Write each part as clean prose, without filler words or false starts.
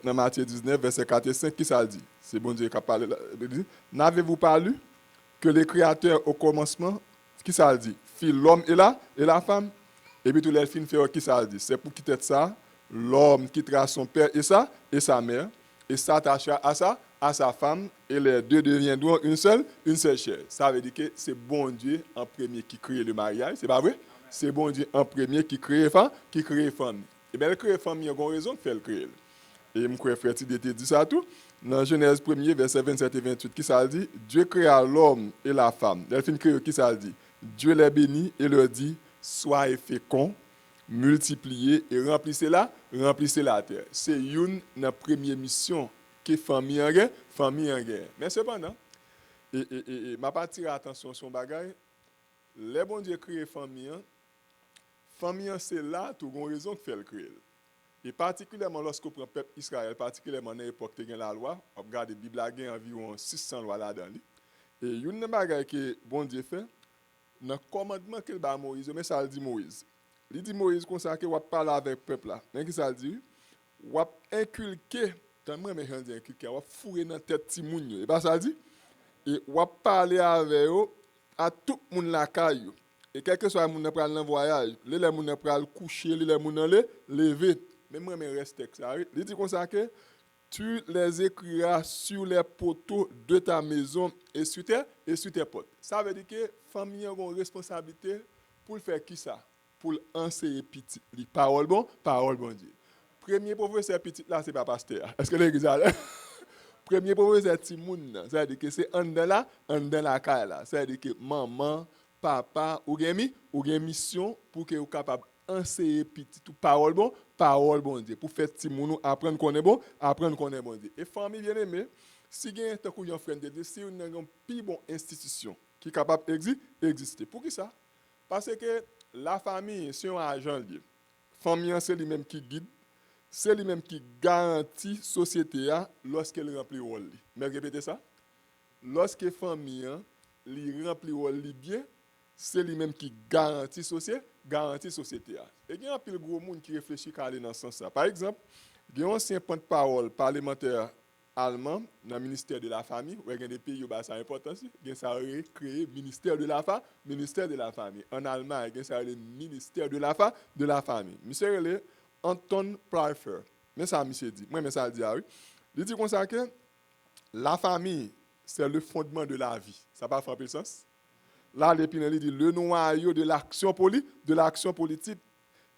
Dans Matthieu 19, verset 4 et 5, qui ça dit? C'est bon Dieu qui a parlé là. Il dit, n'avez-vous pas lu que le Créateur au commencement, qui ça dit? Fit l'homme et la femme. Et puis tout les films fait qui ça dit? C'est pour quitter ça, l'homme quittera son père et sa mère, et s'attachera à sa femme, et les deux deviendront une seule chair. Ça veut dire que c'est bon Dieu en premier qui crée le mariage, c'est pas vrai? C'est bon Dieu en premier qui crée femme. Et bien, le créer femme, il y a une raison de faire le créer. Et je crois que Frère Tidé dit ça tout. Dans Genèse 1er, verset 27 et 28, qui ça dit? Dieu créa l'homme et la femme. Delphine crée, qui ça dit? Dieu les bénit et leur dit, soyez féconds, multipliez et remplissez la terre. C'est une première mission que famille en guerre. Mais cependant, ma partie attention sur bagage, les bon Dieu créé famille, c'est là tout une raison de faire le créer. Et particulièrement lorsqu'on prend le peuple Israël, particulièrement dans l'époque où il y a la loi, on regarde la Bible, il y a environ 600 lois là-dedans. Et une des choses que bon Dieu fait, dans le commandement qu'il a Moïse, mais ça le dit Moïse. Il dit Moïse comme ça que on parle avec le peuple là. Mais qui ça dit? On inculquer, tellement mais gens inculquer, on fourrer dans tête ti moun yo. Et pas ça dit? Et on parler avec eux à tout le monde la caillou. Et quel que soit le monde qui prend le voyage, les gens qui prennent coucher, les gens qui lever. Mais moi, je reste ça. Il dit comme ça que tu les écriras sur les poteaux de ta maison et sur tes portes. Ça veut dire que la famille a une responsabilité pour faire qui ça? Pour enseigner petit. Parole bon Dieu. Premier professeur petit là, c'est pas pasteur. Est-ce que l'église a premier professeur Timoun, ça veut dire que c'est en dans la caille là. Ça veut dire que maman, papa, ou gen mission pour que vous capable enseigner petit tout parole bon Dieu pour faire petit moun apprendre qu'on est bon Dieu. Et famille bien aimée, si gen tant qu'on frère de Dieu, si on a une plus bonne institution qui est capable d'exister. Pour qui ça? Parce que la famille c'est un agent lié. Famille c'est lui-même qui guide, c'est lui-même qui garantit la société lorsqu'elle remplit le rôle. Mais répétez ça. Lorsque la famille remplit le rôle bien, c'est lui-même qui garantit la société. Et il y a un peu de gros monde qui réfléchit à aller dans ce sens. Par exemple, il y a un ancien porte-parole parlementaire allemand dans le ministère de la famille, où il y a des pays où ça a importance, il y a créé le ministère de la famille. En Allemagne, il y a le ministère de la famille. Monsieur Anton Pfeiffer. Mais ça, monsieur dit. Moi, mais ça dit, oui. Il dit comme ça que la famille, c'est le fondement de la vie. Ça va faire un peu de sens? Là, l'épinal dit le noyau de l'action politique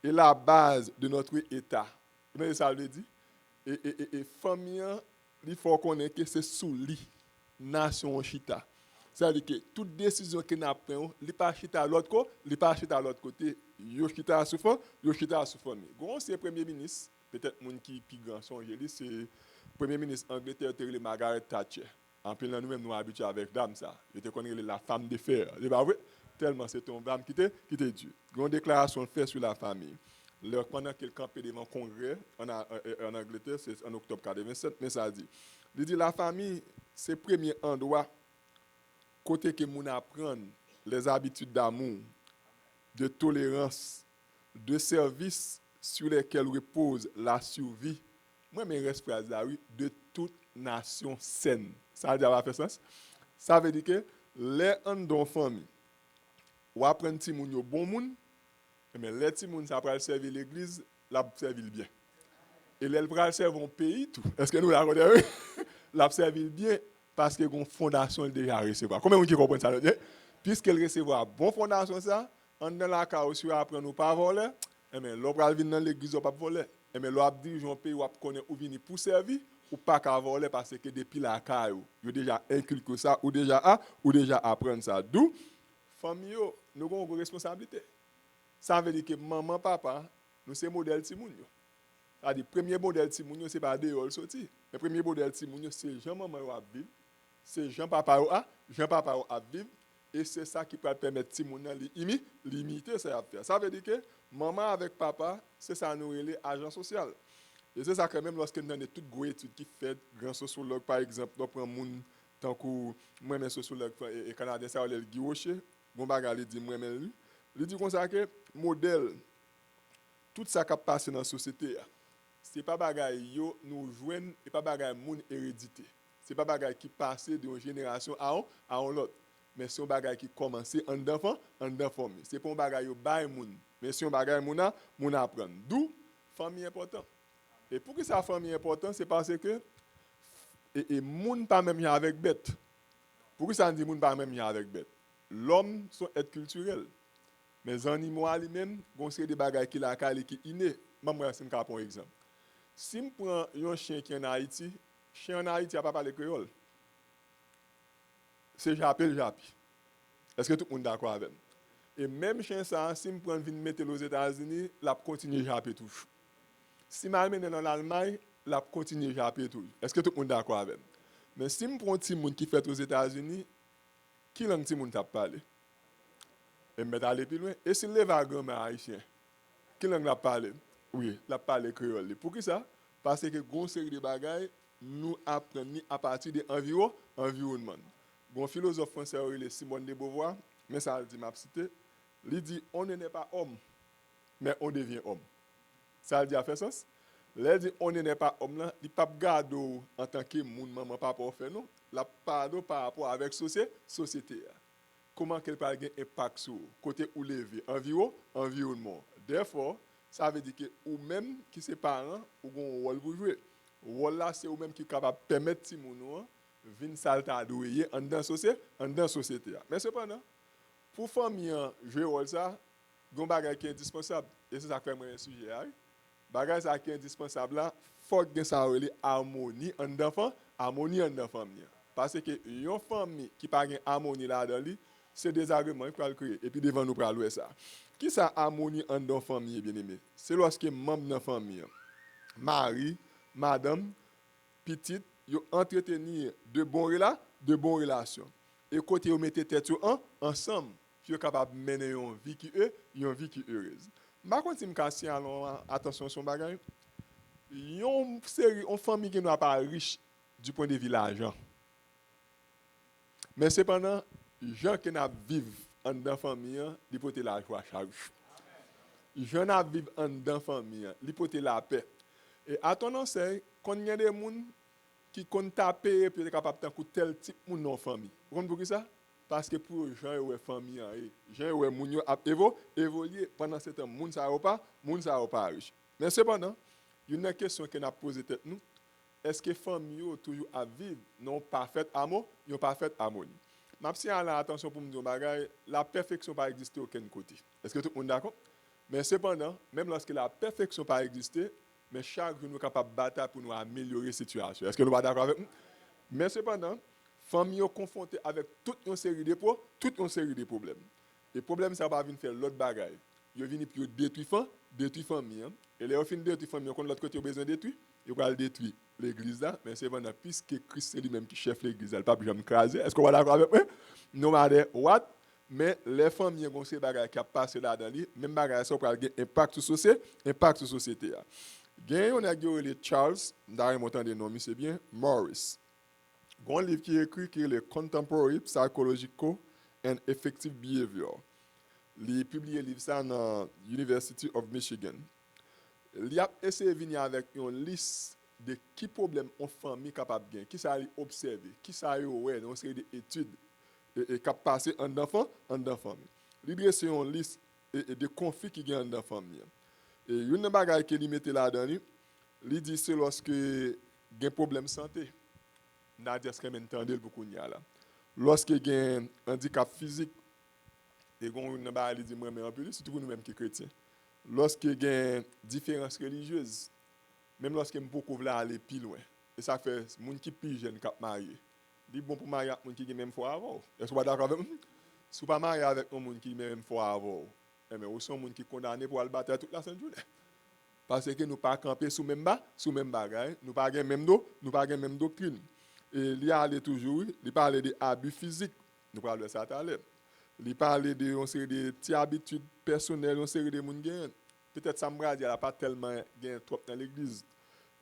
est la base de notre État. Vous voyez ça, veut dire? Et famille, il faut connaître que c'est sous lit, nation chita. C'est-à-dire que toute décision que nous prenons, il n'est pas chita à l'autre côté, il chita à famille. Quand c'est le Premier ministre, peut-être que qui est plus grand, c'est le Premier ministre Angleterre, Margaret Thatcher. En plus, nous-mêmes, nous habitués avec dame ça. Je te connais la femme de fer. C'est pas vrai? Tellement c'est ton dame qui te Dieu. Une déclaration faite sur la famille. Pendant qu'elle campait devant le congrès en Angleterre, c'est en octobre 1987, mais ça dit. Il dit la famille, c'est le premier endroit côté que nous apprenons les habitudes d'amour, de tolérance, de service sur lesquels repose la survie. Moi, mes restes phrase là, oui, de toute nation saine. Ça veut dire pas fait sens. Ça veut dire que les en famille ou apprendre ti moun yo bon moun, mais les ti moun ça va servir l'église, la servir bien. Et les va servir un pays tout. Est-ce que nous la connaissons? La servir bien parce que une fondation déjà recevoir. Combien de gens comprennent ça? Puisqu'elle recevra bon fondation ça, on dans la cas aussi apprendre nous pas voler, mais l'on va venir dans l'église ou pas voler. Mais l'on dirige un pays ou connaît ou venir pour servir ou pas qu'à voler parce que depuis la caillou, vous déjà inculqué ça ou déjà apprendre ça. D'où famille nous avons une responsabilité. Ça veut dire que maman papa nous c'est modèle timoun yo. C'est-à-dire premier modèle timoun yo c'est pas dehors sorti. Le premier modèle timoun yo c'est Jean maman yo a vivre, c'est Jean papa yo a vivre et c'est ça qui peut permettre timoun limiter ça à faire. Ça veut dire que maman avec papa, c'est ça nous relève agent social. Et c'est ça quand même lorsque nous avons toute grande étude qui fait grand sociologue par exemple, nous prenons moun tant que moi-même sociologue et canadien ça le Guy Rocher, bon bagarre dit moi-même lui. Il dit comme ça que modèle tout ça qui passe dans la société c'est pas bagay yo nous joignent et pas bagay moun hérédité. C'est pas bagay qui passe d'une génération à un l'autre. Mais c'est un bagay qui commence en d'enfant, en famille. C'est pas un bagay yo bay moun. Mais c'est un bagay moun apprendre. D'où famille important. Et pour que sa famille important, c'est parce que et moun pas même avec bête. Pourquoi ça dit moun pas même avec bête? L'homme sont être culturel. Mais les animaux lui-même, c'est des bagages qui la cale qui inné. Moi c'est un exemple. Si je prends un chien qui est en Haïti, chien en Haïti n'a pas parlé créole. C'est Jappé. Est-ce que tout le monde est d'accord avec moi? Et même chien ça, si je prends une mettre aux États-Unis, la continue Jappé toujours. Si je m'amène dans l'Allemagne, la continue Jappé toujours. Est-ce que tout le monde est d'accord avec moi? Mais si je prends un petit monde qui fait aux États-Unis, qui langue petit monde t'a parlé? Et me aller plus loin. Et si le grand-mère haïtien, qui langue la parlé? Oui, la parle créole. Pour qui ça? Parce que gon série de bagages nous apprenons à partir de environnement. Bon philosophe français Simone de Beauvoir, mais ça dit m'a cité, il dit on n'est pas homme, mais on devient homme. Ça dit à faire sens? Là dit on n'est pas homme là, il pas garder en tant que moun maman papa fait non, la parle par rapport avec société. Comment qu'elle peut avoir un impact sur côté où lever environnement. Therefore, ça veut dire que ou même qui c'est parents ou un rôle pour jouer. Rôle là c'est ou même qui est capable de permettre si moun vinn salta douiller en dans société. Mais cependant, pour famille jouer rôle ça, gon bagage qui est indispensable et c'est ça que fait moi un sujet là. Bagage ça qui est indispensable là, faut que ça relé harmonie en enfant, harmonie en famille. Parce que une famille qui pas gain harmonie là-dedans, c'est des arguments qu'il faut créer. Et puis devant nous pour ça. Qui ça harmonie en dans famille bien aimé? C'est lorsque membre de la famille, mari, madame, petite, yo entretenir de bons relations. Et côté yo mettez tête ensemble, puis yo capable mener une vie qui heureuse. Par contre, si me casse attention son bagage, une famille qui n'est pas riche du point de vue de l'argent. Mais cependant, les gens qui vivent en dans famille, ils portent la joie chaque jour. Les gens qui vivent en dans famille, ils portent la paix. Et à ton enseigne, quand il y a des gens qui comptent taper et puis capable de faire tel type de monde dans la famille. Vous comprenez pourquoi ça? Parce que pour les gens qui sont famille, les gens qui ont évolué pendant ce temps, les gens ne pas riche. Mais cependant, il y a une question que nous avons posée tête nous. Est-ce que les familles toujours à vivre non parfaite amour, non parfaite harmonie? Je suis attention pour me dire la perfection pas exister aucun côté. Est-ce que tout le monde est d'accord? Mais cependant, même lorsque la perfection pas exister, mais chaque jour nous sommes capables de battre pour nous améliorer la situation. Est-ce que nous sommes d'accord avec nous? Mais cependant, les familles sont confrontées avec toute une série de problèmes. Les problèmes, ça va venir faire l'autre bagaille. Ils viennent pour détruire la famille. Et les fins de détruire la famille, quand l'autre côté a besoin de détruire, ils vont détruire l'église là. Mais c'est vraiment puisque Christ c'est lui-même qui chef l'église, il ne peut pas jamais craser. Est-ce qu'on va d'accord avec moi? No matter what. Mais les familles ont ces bagages qui passent là-dedans, même bagages ça peut avoir un impact sur la société. Il y a un gars Charles, dans mon temps de nom, c'est bien, Morris. Il y a un livre qui est écrit qui est le Contemporary Psychological and Effective Behavior. Il a publié le livre ça dans University of Michigan. Il a essayé de venir avec une liste de qui problèmes une famille capable de gagner, qui ça a observé, qui ça a ouais, dans une série d'études et qui a passé en enfant, famille. Il a une liste de conflits qui gagnent dans la famille. Et une bagaille qu'il mettait là-dedans, il dit c'est lorsque il y a un problème de santé. Nadia ce qu'elle entendait beaucoup là. Lorsque il y a un handicap physique, et une bagaille dit moi mais en plus surtout nous-mêmes qui chrétiens. Lorsqu'il y a une différence religieuse, même lorsqu'il y a beaucoup de aller plus loin. Et ça fait les gens qui sont plus jeunes qui sont mariés. C'est bon pour marier avec les gens qui ont même foi avant. Est-ce que vous êtes d'accord avec moi? Si vous ne pas marié avec les gens qui ont même foi avant, mais vous sont les gens qui sont condamnés pour aller battre toute la sainte journée. Parce que nous ne pas camper sous même bagaille, nous pas même même doctrine. Et il y a toujours, il parle de abus physiques, nous parlons de ça tout à l'heure. Il parle de une série de petites habitudes personnelles, une série de gens qui gagnent. Peut-être ça me dit, il n'a pas tellement gagné trop dans l'église.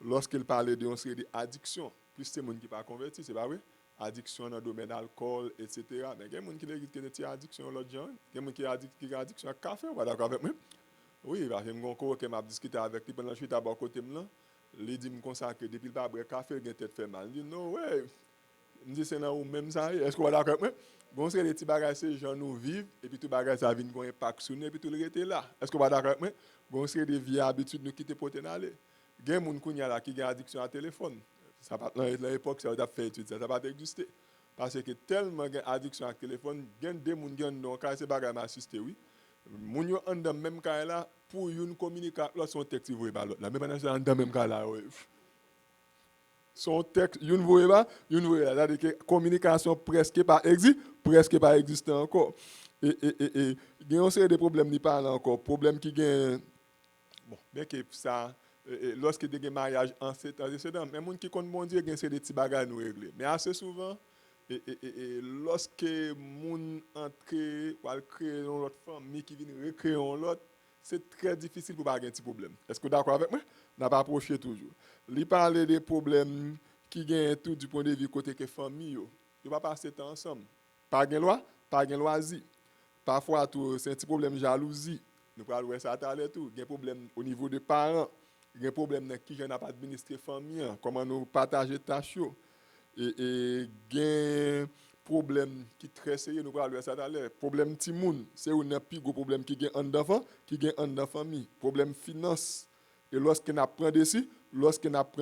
Lorsqu'il parle de une série d'addictions, plus c'est les gens qui ne sont pas convertis, c'est pas vrai? Addiction dans le domaine de l'alcool, etc. Mais il y a des gens qui ont des addictions l'autre genre. Il y a des gens qui ont des addictions à café, vous êtes d'accord avec moi? Oui, parce que je m'a discuté avec lui pendant que je suis à côté de là. Il dit me consacrer depuis le pas boire café, il a tête fait mal. Il dit non ouais. Il dit c'est dans ou même ça. Est-ce qu'on va d'accord avec moi? Bon, c'est les petits bagages, ces gens nous vivent, et puis tout bagage ça vient qu'on impact sur nous, et puis tout le reste là. Est-ce qu'on va d'accord avec moi? Bon, c'est des vieilles habitudes nous quitter pour aller. Il y a des gens qui ont addiction à téléphone. Ça pas dans l'époque ça a fait étude ça va pas exister. Parce que tellement de addiction à téléphone, il y a des gens qui ont donc ces bagages m'assister oui. Moun yo en dans même cas là pour une communiquer l'autre son texte voyer pas l'autre. La même manière en dans même cas là. Son texte, une voyez pas, une voyez là, c'est-à-dire que communication presque pas existe encore. Et il y a aussi des problèmes qui parlent encore, problèmes qui gagnent bon, bien que ça lorsque il y a un mariage ancêtre, mais les gens qui comptent bon Dieu, c'est des petits bagages nous régler. Mais assez souvent lorsque les gens entrent ou créer une autre famille qui vient recréer une autre, c'est très difficile pour pas avoir un petit problème. Est-ce que vous êtes d'accord avec moi? On n'a pas approché toujours. Il parle des problèmes qui gagnent tout du point de vue côté que famille. Ils ne pas passer temps ensemble. Pas de loi, pas de loisir. Parfois, c'est un petit problème de jalousie. Nous parlons de ça tout à l'heure. Il y a un problème au niveau des parents. Il y a un problème de qui n'a pas administré la famille. Comment nous partager les tâches. Et il y a un problème qui est très sérieux. Nous parlons de ça tout à l'heure. Problème de moun, c'est un plus gros problème qui est en d'enfant, qui est en dans famille. Problème finance. Et lorsqu'on apprend des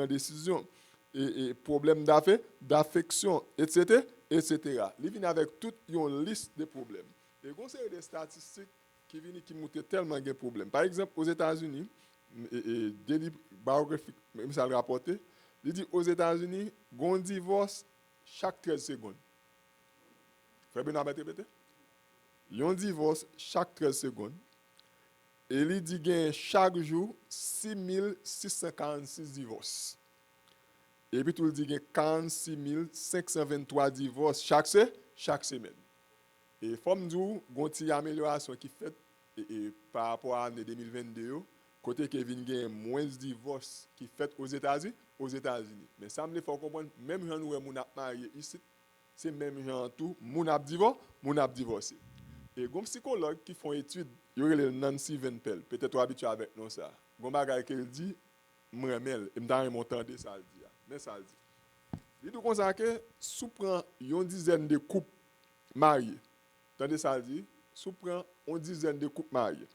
décisions, et problème d'affaires, d'affection, etc., etc. Il vient avec toute une liste de problèmes. Et on a des statistiques qui montrent tellement de problèmes. Par exemple, aux États-Unis, des livres biographiques, même ça le rapporté, il dit aux États-Unis, on divorce chaque 13 secondes. Frère Benoît, répétez. On divorce chaque 13 secondes. Et il dit qu'il chaque jour 6646 divorces. Et puis tout le dit qu'il y a 46 523 divorces chaque semaine. Et comme nous, il y a une amélioration qui fait par rapport à l'année 2022, côté Kevin il y a moins de divorces qui fait aux États-Unis. Mais ça me faut comprendre, même si nous sommes mariés ici, c'est même gens tout, mon a divorcé. Et les psychologues qui font études, il y a le Nancy Van Pelt, peut-être habitué avec nous ça. Gon bagay qu'elle dit, moi remel, et m'dan m'entendre ça le dit. Mais ça le dit. Il dit comme ça que sous prend une dizaine de couples mariés. Tandis ça le dit, sous prend une dizaine de couples mariés.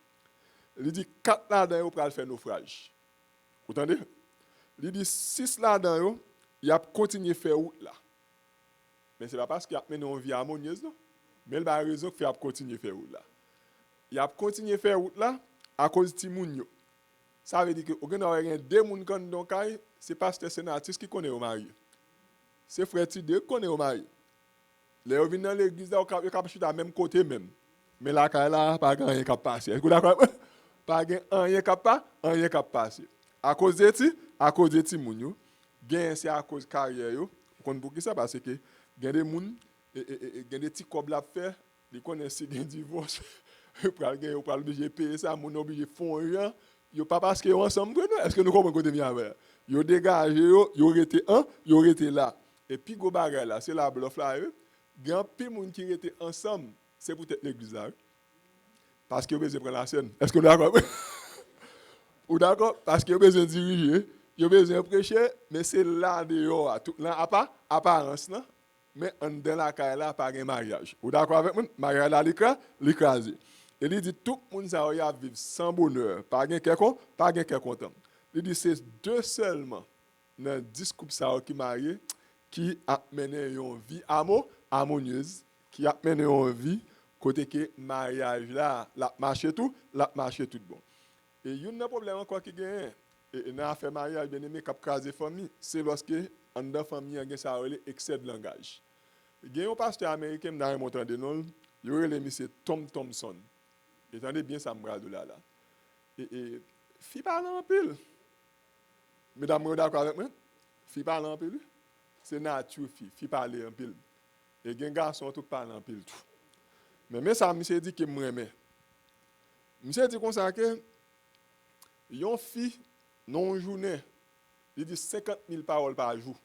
Il dit 4 là-dedans pour faire naufrage. Vous entendez? Il dit 6 là-dedans, il a continué faire route là. Mais c'est pas parce qu'il a mené une vie harmonieuse non. Mais il a raison qu'il a continué faire route là. Il a continué faire route là à cause de Timounio. Ça veut dire que aucun n'a deux moun kan donc c'est pasteur sénatus qui connaît au mari. C'est frère Tidé qui connaît au mari. Les vient dans l'église là au cap chuter à même côté même. Mais là pas rien qui passer. Est-ce que d'accord? Pas rien qui passer. À cause de Timounio, gain c'est à cause carrière yo. Kon pour qui ça parce que gain des moun et gain des petits cob la faire, ils connaissent des divorce. Ils pral obligé payer ça, moun obligé font rien. Yo pas parce que yo ensemble est-ce que nous comprenons côté bien avec yo dégagé yo été là et puis go bagay là c'est la bluff là grand pi moun qui était ensemble c'est peut-être l'église là parce que yo besoin prendre la scène est-ce que vous d'accord ou d'accord parce que yo besoin diriger yo besoin prêcher mais c'est là dehors tout là apparence là mais en dans la caille là pas un mariage ou d'accord avec moi mariage là l'écraser. Et il dit tout le monde va vivre sans bonheur, pas quelqu'un content. Il dit c'est deux seulement dans 10 couples qui mariés qui a mené une vie harmonieuse, qui a mené une vie côté que mariage là, la marché tout bon. Et il y a un problème encore qui gagne et dans affaire mariage bien aimé cap craser famille, c'est lorsque en dans famille il y a ça excès de langage. Il y a un pasteur américain dans montant de nom, il y a le monsieur Tom Thompson. Attendez bien ça me de là. Et fille parle en pile. Mesdames, vous d'accord avec moi? Fille parle en pile. C'est nature fille parle en pile. Et les garçons tout parlent en pile tout. Mais ça monsieur dit que me remet. Monsieur dit comme ça que une fille non journée, il dit 50 000 paroles par jour.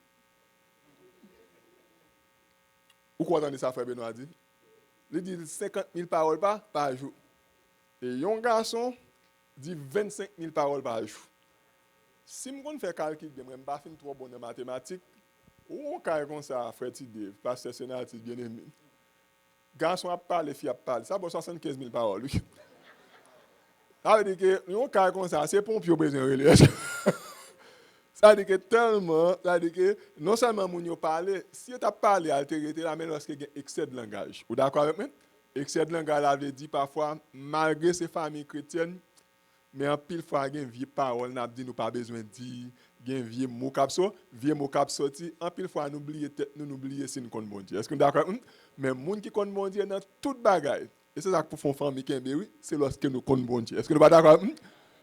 Vous comprenez ça frère Benoît dit? Il dit 50 000 paroles par jour. Et un garçon dit 25 000 paroles par jour. Si je fais calcul, je ne suis pas trop bon en mathématiques, ou on carré comme ça, frère Tidé, pasteur Sénatis, bien aimé. Garçon a parlé, fille a parlé. Ça vaut 75 000 paroles. Ça veut dire que, on carré comme ça, c'est pompier besoin de relais. Ça veut dire que tellement, ça veut dire que non seulement moun yo parle, si tu as parlé, altérité la même lorsque il y a excès de langage. Vous d'accord avec moi? Excès de langage, la veut dire parfois, malgré ces familles chrétiennes, mais en pile fois, il y a une vieille parole, n'a dit nous pas besoin de dire, il y a un vieux mot cap sorti, en pile fois, nous oublions tête, nous oublions si nous connaissons bon Dieu. Est-ce que nous d'accord? Mais moun qui connaît bon Dieu dans toute bagaille. Et c'est ça que pour faire famille qui oui, c'est lorsque nous connaissons bon Dieu. Est-ce que nous pas d'accord?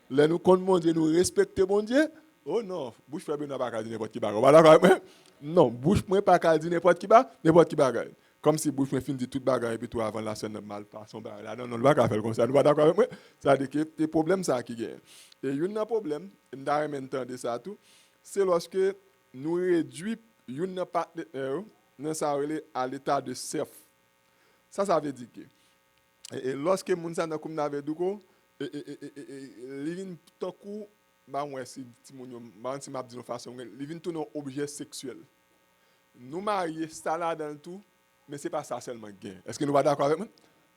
Là nous connaissons bon Dieu, nous respectons bon Dieu. Oh non, bouche frère n'a pas dire n'importe qui bagaille. Pas d'accord? Non, bouche moi pas dire n'importe qui bagaille. Comme si bouche fin dit toute bagaille et puis tout avant la scène mal pas son bagaille. Là non, on ne va pas faire comme ça. Nous pas d'accord avec moi. Ça veut dire que des problèmes ça qui gagne. Et un problème, on même de ça tout, c'est lorsque nous réduisons une partenaire dans ça à l'état de chef. Ça veut dire que et lorsque moun ça dans comme n'avait dit ko il vient tant coup bah ouais si moun yo bah si m'a dit de façon il vient tout un objet sexuel. Nous marier ça là dans tout mais c'est pas ça seulement gain. Est-ce que nous pas d'accord avec moi?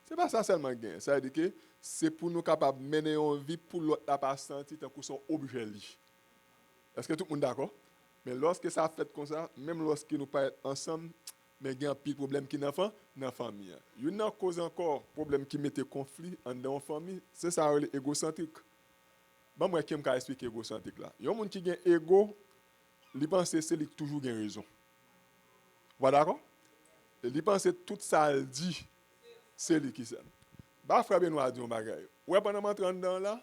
C'est pas ça seulement gain. Ça veut dire que c'est pour nous capables de mener une vie pour l'autre la pas sentir tant que son objet li. Est-ce que tout le monde d'accord? Mais lorsque ça fait comme ça, même lorsque nous pas ensemble, mais il y a un pile problème qui dans la famille. Il y a une cause encore problème qui mette conflit dans la famille, c'est ça l'égocentrique. Bon moi qui me expliquer égocentrique là. Il y a un monde qui a un ego, il pense que c'est lui toujours gain raison. Voilà d'accord? Il pense que tout ça il dit c'est lui qui sait. Bah frère Benoît dit un bagage. Ouais pendant m'entrer dedans là,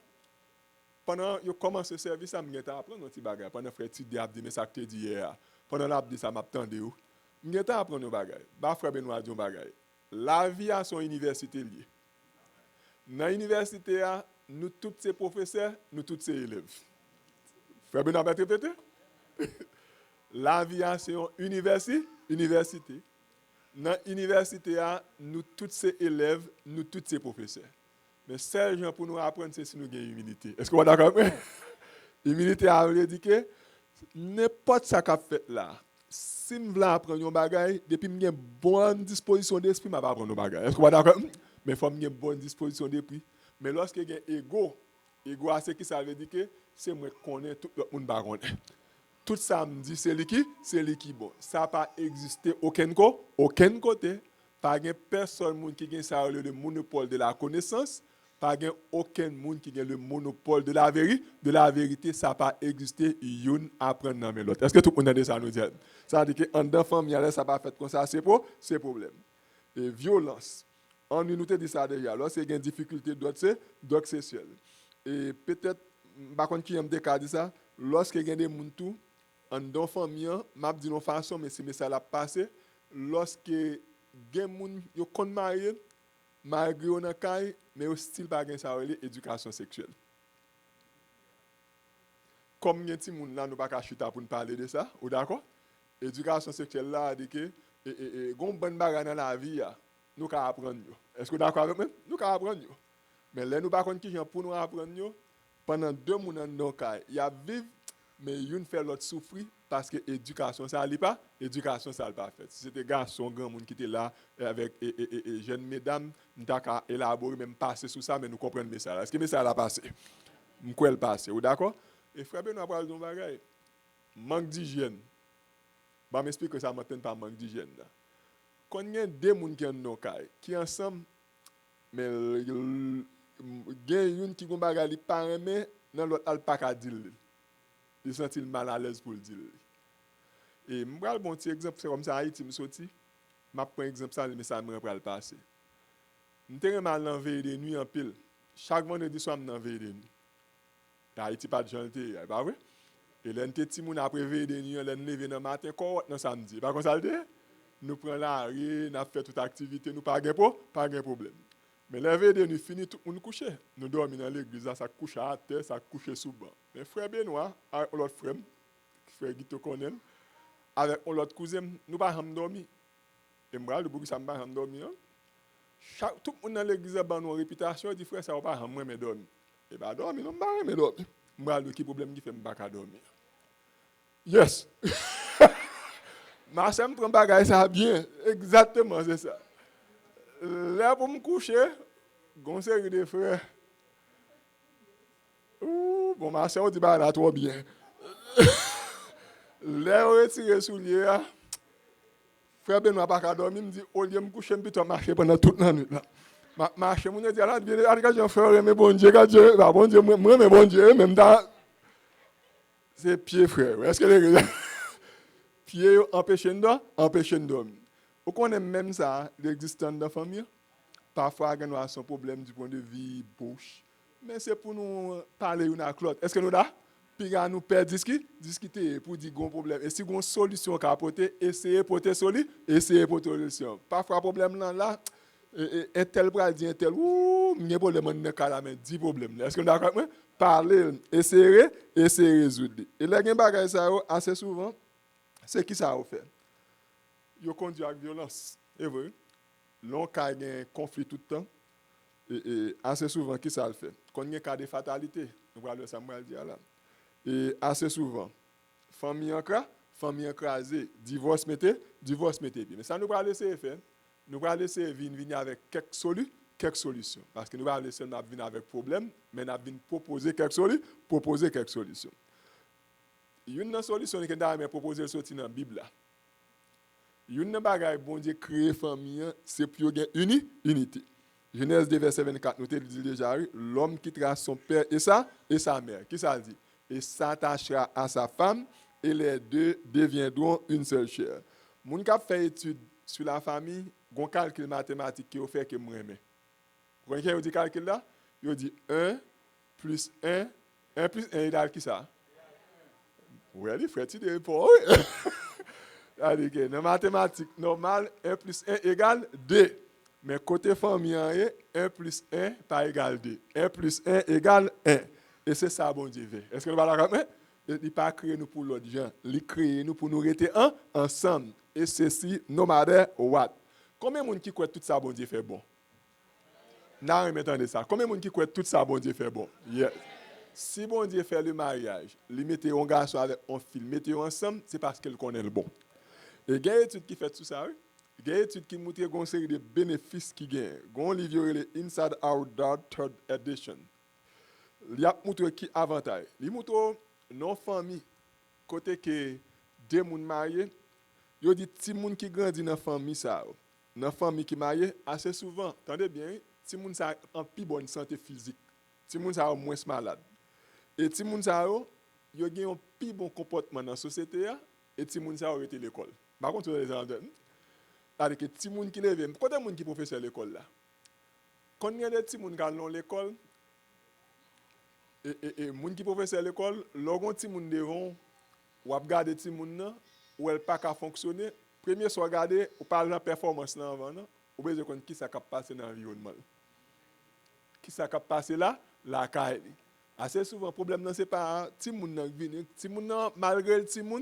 pendant yo commence le service ça m'geta apprendre un petit bagage. Pendant frère Tidé a dit mais ça que tu dit hier. Pendant l'a dit ça m'attendait ou. M'geta apprendre un bagage. Bah frère Benoît dit un bagage. La vie a son université liée. Dans l'université nous tous ces professeurs, nous tous ces élèves. Frère Benoît va répéter. La vie a son université. Dans l'université, nous tous ces élèves, nous tous ces professeurs. Mais seul gens pour nous apprendre, c'est si nous avons humilité. Est-ce que vous êtes d'accord avec moi? Humilité a dit que n'importe ce qu'a fait là, si je veux apprendre un bagage, depuis que j'ai une bonne disposition d'esprit, je ne vais pas apprendre un bagage. Est-ce que vous êtes d'accord? Mais il faut que j'ai une bonne disposition d'esprit. Mais lorsque j'ai un ego, c'est qui ça veut dire que c'est moi qui connais tout le monde qui connaît. Tout ça me dit c'est lui qui bon. Ça n'a pas existé aucun côté. Pas de personne qui a ça le monopole de la connaissance. Pas de aucun monde qui a le monopole de la vérité. Ça n'a pas existé. Une apprendre dans l'autre. Est-ce que tout le monde a dit ça nous dit? Ça veut dire qu'en dans la famille, ça n'a pas fait comme ça. C'est problème. Et violence. On nous dit ça déjà. Lorsqu'il y a une difficulté d'autres sexuels. Et peut-être, par contre, qui aime des cas de ça, lorsqu'il y a des gens tout, en dans famille, m'a dit de façon mais si ça l'a passé lorsque gen moun yo kon marié malgré on a caille mais au style pas gen ça éducation sexuelle. Comme gen ti moun là nous pas ka chuta pour nous parler de ça, ou d'accord? Éducation sexuelle là dit que gon bonne bagarre dans la vie nous ka apprendre yo. Est-ce que d'accord avec moi? Nous ka apprendre yo. Mais là nous pas kon ki jan pour nous apprendre yo pendant 2 moun dans caille. Il y a vivre mais une fait l'autre souffrir parce que l'éducation ça n'est pas éducation ça pas fait. Si c'était garçon grand monde qui était là avec jeunes mesdames nous t'a élaborer même passer sur ça mais nous comprenons le message. Est-ce que le message a passé? Nous quoi le passer, ou d'accord? Et frère Benoît parle d'un bagage manque d'hygiène. Bah m'explique ça m'entend pas manque d'hygiène là. Quand il y a deux monde qui en nos caille qui ensemble mais gagne une qui gon bagage li pas aimer dans l'autre al pas ka dire. Il sent mal à l'aise pour le dire. Et je vais bon petit exemple, c'est comme ça Haïti me sorti. Je prends un exemple ça mais ça me rappelle le passé. Je suis mal dans veille de nuit en pile. Chaque vendredi soir je dans veille de nuit. Haïti pas de janté, pas vrai? Et là petit moun après veille de nuit, là lever dans matin corps dans samedi. Pas comme ça le dit? Nous prenons la rue, nous faisons toute activité, nous pas de problème. Mais la veille de nuit fini tout le monde couché. Nous dormons dans l'église, ça couche à terre, ça couche sous banc. Mais frère Benoît, avec l'autre frère Guito Cornel, avec l'autre cousin, nous pas dormir. Et moi, le bouc ça me pas dormir. Tout le monde dans l'église a une réputation, dit frère ça va pas moi mais dormir. Et bah dormir, non pas mais dormir. Moi, le problème qui fait me pas dormir. Yes. Ma soeur me prend bagaille ça bien. Exactement, c'est ça. Là, pour me coucher, gon série de frères. Ouh, bon, ma soeur dit, bah, là, trop bien. Là, on retire les souliers. Frère Benoît pas qu'à dormir, me dit, au lieu de me coucher, je vais marcher pendant toute la nuit. Marcher, mon dit, là, bien, frère, mais bon Dieu, bon Dieu, moi, mais bon Dieu, même dans. C'est pied, frère. Est-ce que les pieds empêchent de dormir? Vous connaissez même ça, l'existence de la famille? Parfois, on a son problème du point de vue bouche. Mais c'est pour nous parler une à l'autre. Est-ce que nous là? Puis nous perdre discuter pour dire qu'on problème. Et si on a une solution à apporter, essayez pour te solution. Parfois, problème là, un tel bras dit un tel, ouh, il y a problème dans le cas là, mais 10 problèmes. Est-ce que nous d'accord avec moi? Parler, essayer résoudre. Et là, il y a des bagages ça assez souvent, c'est qui ça fait? Ils conduisent avec violence. Et vrai? L'on a un conflit tout le temps. Et assez souvent, qui ça le fait? Quand il y a un cas de fatalité, nous voyons le Samuel dire là. Et assez souvent, famille écrasée, divorce mettez. Mais ça nous va laisser faire. Nous va laisser venir avec quelques solutions. Parce que nous va laisser venir avec problème, mais nous allons proposer quelques solutions. Une solution que nous avons proposé sortir dans la Bible là. Une bagaille bon Dieu créer famille, c'est pour gagner unité. Genèse 2 verset 24 nous te dit déjà l'homme quittera son père et sa mère. Qui ça dit? Et s'attachera à sa femme et les deux deviendront une seule chair. Moun qui fait étude sur la famille, gon calcul mathématique qui fait que moi aimer. Vous voyez dit calcul là? Il dit 1 plus 1 plus 1 égale qui ça? Oui, les frères, tu dis pas. Dans la mathématique normale, 1 plus 1 égale 2. Mais côté famille, 1 plus 1 pas égal 2. 1 plus 1 égale 1. Et c'est ça, bon Dieu. Est-ce que nous allons d'accord? Il n'a pas créé nous pour l'autre gens. Il a créé nous pour nous rester ensemble. Et ceci, no matter what. Combien de gens qui croient tout ça, bon Dieu fait bon? Non, mais attendez ça. Combien de gens qui croient tout ça, bon Dieu fait bon? Yes. Si bon Dieu fait le mariage, il mettez un garçon avec un fille, mettez ensemble, c'est parce qu'il connaît le bon. Et il y a une étude qui fait tout ça, oui? Il y a une étude qui montre une série de bénéfices qui gagnent. Il y a un livre qui est Inside Out Loud Third Edition. Il y a montré qui avantage. Il montre nos familles, côté que deux personnes mariées, il dit que les gens qui grandissent dans la famille, dans la famille qui mariée, assez souvent, attendez bien, les gens ont une plus bonne santé physique. Les gens sont moins malades. Et les gens ont un plus bon comportement dans la société et les gens ont été à l'école. Par contre, les gens c'est-à-dire que les gens qui lèvent, quand les gens qui sont professeurs à l'école là, quand il y a des gens qui sont à l'école, et les gens qui sont professeurs à l'école, lorsqu'on les gens devant, ou regarder les gens, ou elles pas fonctionner, premier soit regarder, ou parler de la performance là avant, ou bien de qui ça a passé dans l'environnement. Qui ça a passé là, la caille. Assez souvent, le problème, ce n'est pas les gens qui viennent. Les gens, malgré les gens,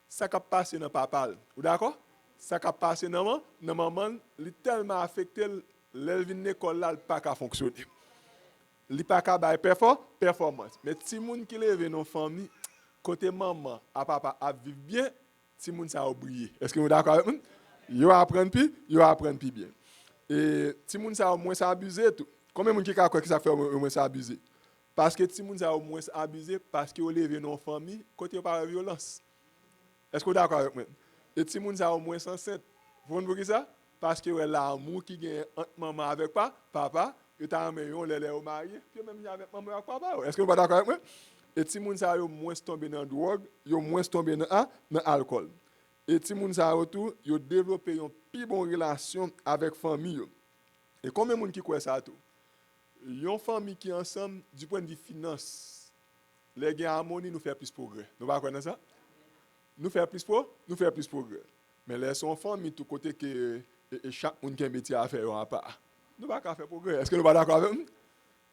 ça a passé dans papa. Vous d'accord? Ça a passé dans maman, il est tellement affecté, l'elvin l'école là, il pas qu'à fonctionner. Il pas qu'à faire performance. Mais si moun qui lève dans famille, côté maman, à papa, à vivre bien, si moun ça a briller. Est-ce que vous d'accord avec moi? Yo apprendre plus bien. Et si moun ça au moins s'abuser tout. Combien moun qui croit que ça fait au moins s'abuser? Parce que si moun ça au moins s'abuser parce que vous lève dans famille, côté pas violence. Est-ce que vous d'accord avec moi? Et si moun ça au moins enceinte. Vous comprenez ça? Parce que l'amour qui gagne entre maman avec papa, et t'as amené on les au marié, puis même avec maman avec papa. Est-ce que vous êtes d'accord avec moi? Et si moun ça yo moins tombé dans drogue, yo moins tombé dans alcool. Et si moun ça autour, yo développer une plus bonne relation avec famille. Et combien de monde qui croit ça tout? Une famille qui ensemble du point de vue finance, les gains harmonie nous fait plus progrès. Nous pas connaître ça? Nous faire plus progrès. Mais les sont famille tout côté que chaque monde qui a un métier à faire en part. Nous pas faire progrès. Est-ce que nous pas d'accord avec nous?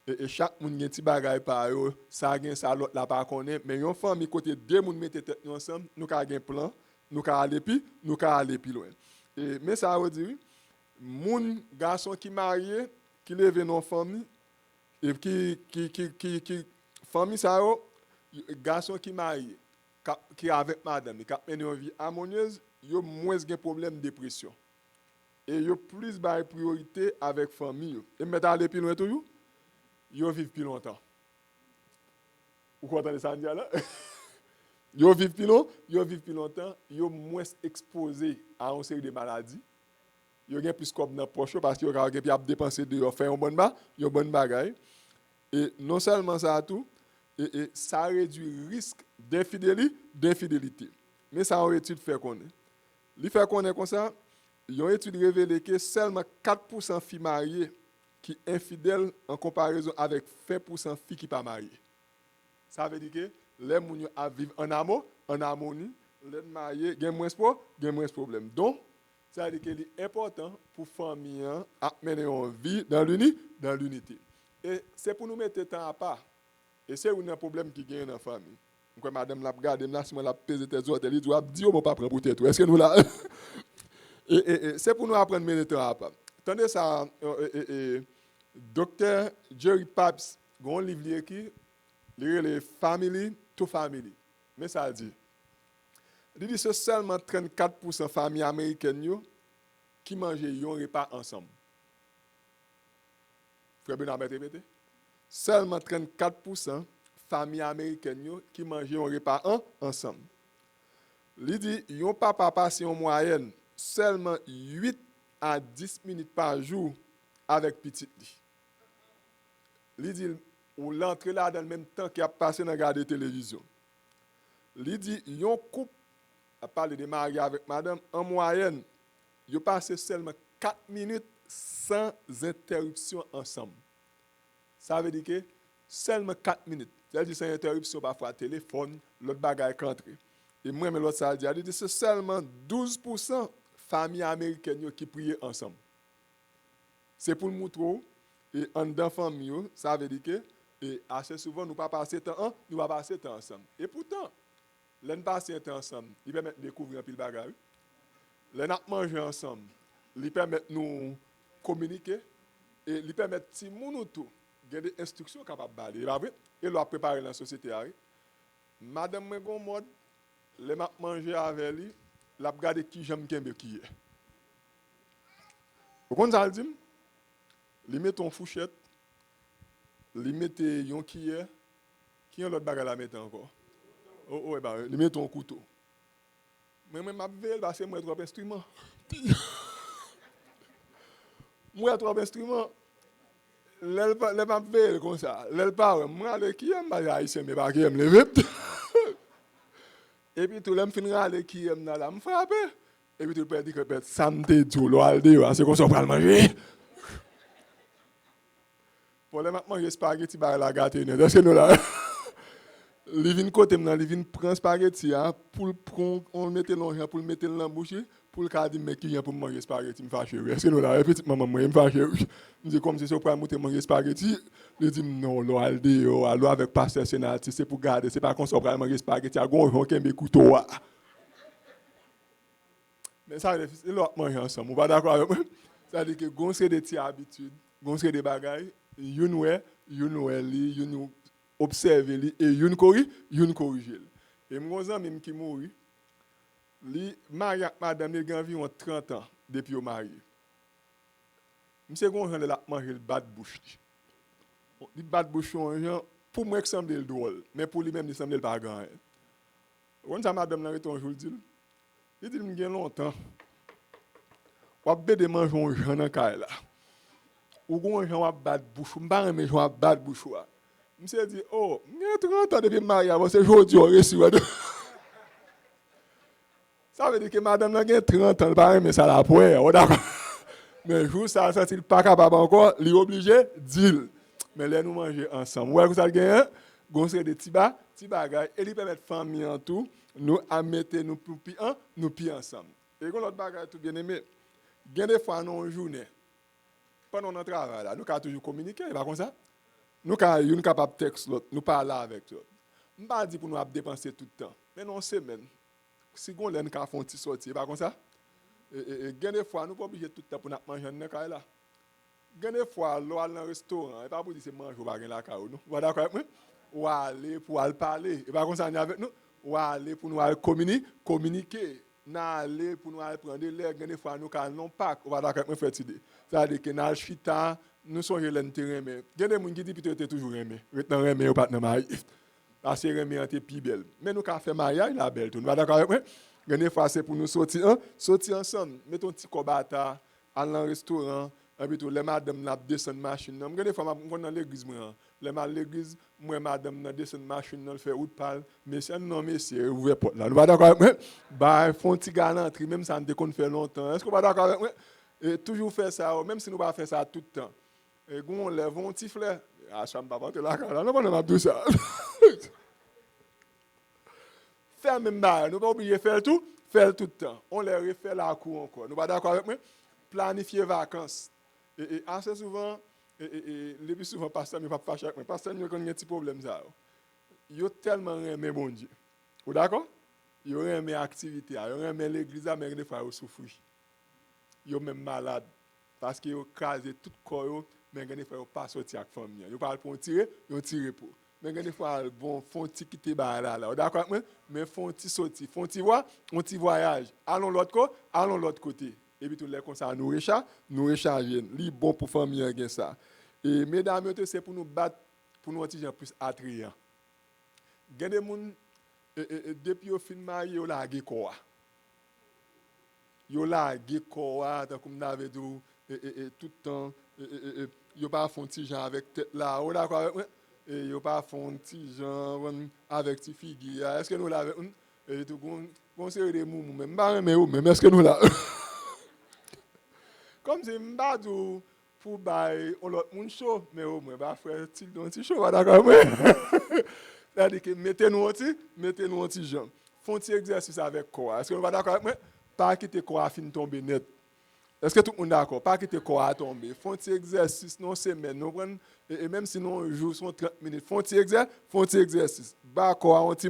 Et chaque monde qui a un petit bagage par eux, ça gagne ça l'autre là pas connaît, mais une famille côté deux monde mettre tête ensemble, nous ca gain plan, nous ca aller plus loin. Et mais ça veut dire moun garçon qui marié, qui lève dans famille et qui famille ça garçon qui marié, qui avec madame, qui a mené une vie harmonieuse, yo moins de problème de dépression. Et yo plus de priorité avec famille. Et mettre aller plus loin toujours, yo vivent plus longtemps. Vous comprenez ça là? Yo vivent plus longtemps, yo moins exposé à une série de maladies. Yo gen plus comme dans poche parce que yo gen pi ap dépenser de yo faire un bon bagay. Et non seulement ça tout, et ça réduit le risque d'infidélité. Mais ça a une étude fait connaître. Li fait connaître comme ça, une étude révélé que seulement 4% filles mariées qui sont infidèles en comparaison avec 20% filles qui ne sont pas mariées. Ça veut dire que les gens vivent en amour, en harmonie, les mariés, il y a moins de problèmes. Donc, ça veut dire qu'il est important pour les familles à mener une vie dans l'unité. Et c'est pour nous mettre le temps à part. Et c'est un problème qui gagne dans la famille. Donc, madame l'a regardé, si je l'ai pesé tes autres, elle dit, dis, on ne pas prendre pour tes. Est-ce que nous là? Et c'est pour nous apprendre à mettre le temps à part. Attendez ça, Dr. Jerry Papps, un livre qui les family to family. Mais ça dit, il dit que c'est seulement 34% de familles américaines qui mangent un repas ensemble. Frère Benoît, répétez. Seulement 34% de familles américaines qui mangent un repas ensemble. Il dit, yon papa passe en moyenne seulement 8 à 10 minutes par jour avec petit li. Il dit, ou l'entre là dans le même temps qu'il a passé dans regarder la télévision. Il dit, yon couple, à parler de mariage avec madame, en moyenne, yon passe seulement 4 minutes sans interruption ensemble. Ça veut dire que seulement 4 minutes. C'est-à-dire sans interruption, parfois téléphone, l'autre bagaille rentré. Et moi, mais l'autre ça dit, c'est seulement 12% familles américaines qui prient ensemble. C'est pour le montrer, et en dans famille, ça veut dire que et assez souvent, nous ne pas passer temps, nous pas passer temps ensemble. Et pourtant, l'on passe temps ensemble, il permet de découvrir un pile bagage. L'on a mangé ensemble, il permet de nous communiquer et il permet de si nous tout des instructions capables de baler. Et l'on a préparé dans la société. Madame Megon mode, les m'a mangé avec lui, l'a regardé qui j'aime qui est. Vous comprenez ça, dit? Il met ton fourchette, il met yon qui est l'autre bagarre la mettre encore. Oh, il met ton couteau. Mais ma veille, parce que moi, j'ai 3 instruments. Moi, j'ai 3 instruments. Les ma veille comme ça. Les parents, moi, les qui aiment, haïtien, mais pas qui aiment les vêtements. Et puis, tout le monde finira les qui aiment là, me frapper. Et puis, tout le monde dit que samedi, tout le monde, c'est comme ça qu'on va manger. Pour les manger spaghetti, la gâteau, est-ce que nous là? Les vins côté maintenant, les vins prend spaghetti pour on mettre l'onge pour mettre dans la bouche pour le dire mais qui vient pour manger spaghetti me fâche. Est-ce que nous là petite maman moi me fâche. Me dit comme si c'est pour monter manger spaghetti, il dit non lo alde allo avec pasteur sénat, c'est pour garder, c'est pas qu'on soit pour manger spaghetti à gon qui me couteau. Mais ça c'est l'autre manger ensemble, on pas d'accord avec moi. Ça veut dire que gon c'est des petites habitudes, gon c'est des bagailles, you know observer li et yon corriger. Et mon ami qui mouri, li marié madame il a environ 30 ans depuis au marié. Monsieur gon jan la manger le bas de bouche. Li bas de bouche pour moi il semble drôle, mais pour lui même il semble pas grand. On ça madame là retourne jour dit. Il dit me gen longtemps. Ou be de manger un jan dans caille là. Ou gon jan wa bas de bouche, m'pa aimer jan bas de bouche. Monsieur dit, oh, il y a 30 ans depuis marié, c'est aujourd'hui, on reçu. Ça veut dire que madame a 30 ans, pas mais ça la poire, d'accord. Mais jour ça, il n'est pas capable encore, il est obligé de dire. Mais là, nous manger ensemble. Ouais, vous avez gagné, vous avez des petits bagages, et il permet de famille en tout, nous à mettre nous pieds ensemble. Et quand l'autre bagage tout bien aimé, il y a des fois dans une journée, pendant notre travail, nous avons toujours communiqué, pas comme ça. Nous sommes capables de texte l'autre, nous parlons avec l'autre. Je ne pas dire pour nous dépenser tout le temps. Mais non, semaine. Si on a un petit sorti, sortir, pas comme ça. Et des fois, nous ne sommes pas obligés tout le temps pour nous manger dans le cas là. Des fois, nous allons dans un restaurant, et pas pour dire que c'est manger ou pas dans la cas. Vous êtes d'accord avec moi? ou aller pour aller parler. Et par contre, ça n'est avec nous, ou aller pour nous aller communiquer. Nous aller pour nous aller prendre l'air, des fois nous n'avons pas, on va d'accord avec faire idée. C'est-à-dire que dans le chita, nous sommes les terrain mais il y a des gens qui disent que tu es toujours aimé. Retenant aimé ou pas de mariage. Parce que aimé est plus belle. Mais nous quand fait mariage, la belle tout. Nous va d'accord avec moi. Des fois c'est pour nous sortir ensemble, mettons un petit cobata, aller dans un restaurant. Et puis tout, les madame n'a descend machine. Je des fois je dans l'église moi. Les madame l'église, moi madame n'a descend machine, elle fait route parle. Monsieur non monsieur, ouvre porte là. Nous va d'accord avec moi. Bah font petit galanterie même ça ne qu'on fait longtemps. Est-ce qu'on va d'accord avec moi? Et toujours faire ça, même si nous pas faire ça tout le temps. Et on lève un petit fleur. Ah, je ne pas te la cara. Non, non, non, tout ça. Faire même bail, nous pas oublier faire tout le temps. On les refait la cour encore. Nous pas d'accord avec moi? Planifier vacances. Et assez souvent, les plus souvent, pasteur, mais pas fâché avec moi. Pasteur, nous avons un petit problème ça. Yo tellement aimé bon Dieu. Vous d'accord? Yo aimé activité, yo aimé l'église, mais des fois yo souffre. Yo même malade parce que yo crasé tout corps, mais des fois yo pas sorti avec famille. Yo parle pour tirer, yo tire pour. Mais des fois bon font ti quitter là. Vous d'accord avec moi? Mais font ti sorti, font ti voyage. Allons l'autre côté. Et puis tout les comme ça nous recharger, li bon pour famille gen ça. Et mesdames c'est pour nous battre pour nous gens plus attrayants. Gen des moun depuis au fin marié yo la quoi. Yo la quoi tant comme n'avait dit tout le temps yo pas font ti gens avec tête là. Ou d'accord avec moi? Et yo pas font ti gens avec ti figure. Est-ce que nous la et tout on série de moumou même pas mais est-ce que nous là comme c'est m'badou pour bail on l'autre monde chaud mais au moins ba frère ti don ti chaud d'accord moi c'est-à-dire que mettez-nous un petit gens font ti exercice avec quoi est-ce que on va d'accord avec moi pas quitter quoi fin tomber net est-ce que tout le monde d'accord pas quitter quoi tomber font ti exercice non semaine nous prendre et même si non un jour sont 30 minutes font ti exercice ba quoi un petit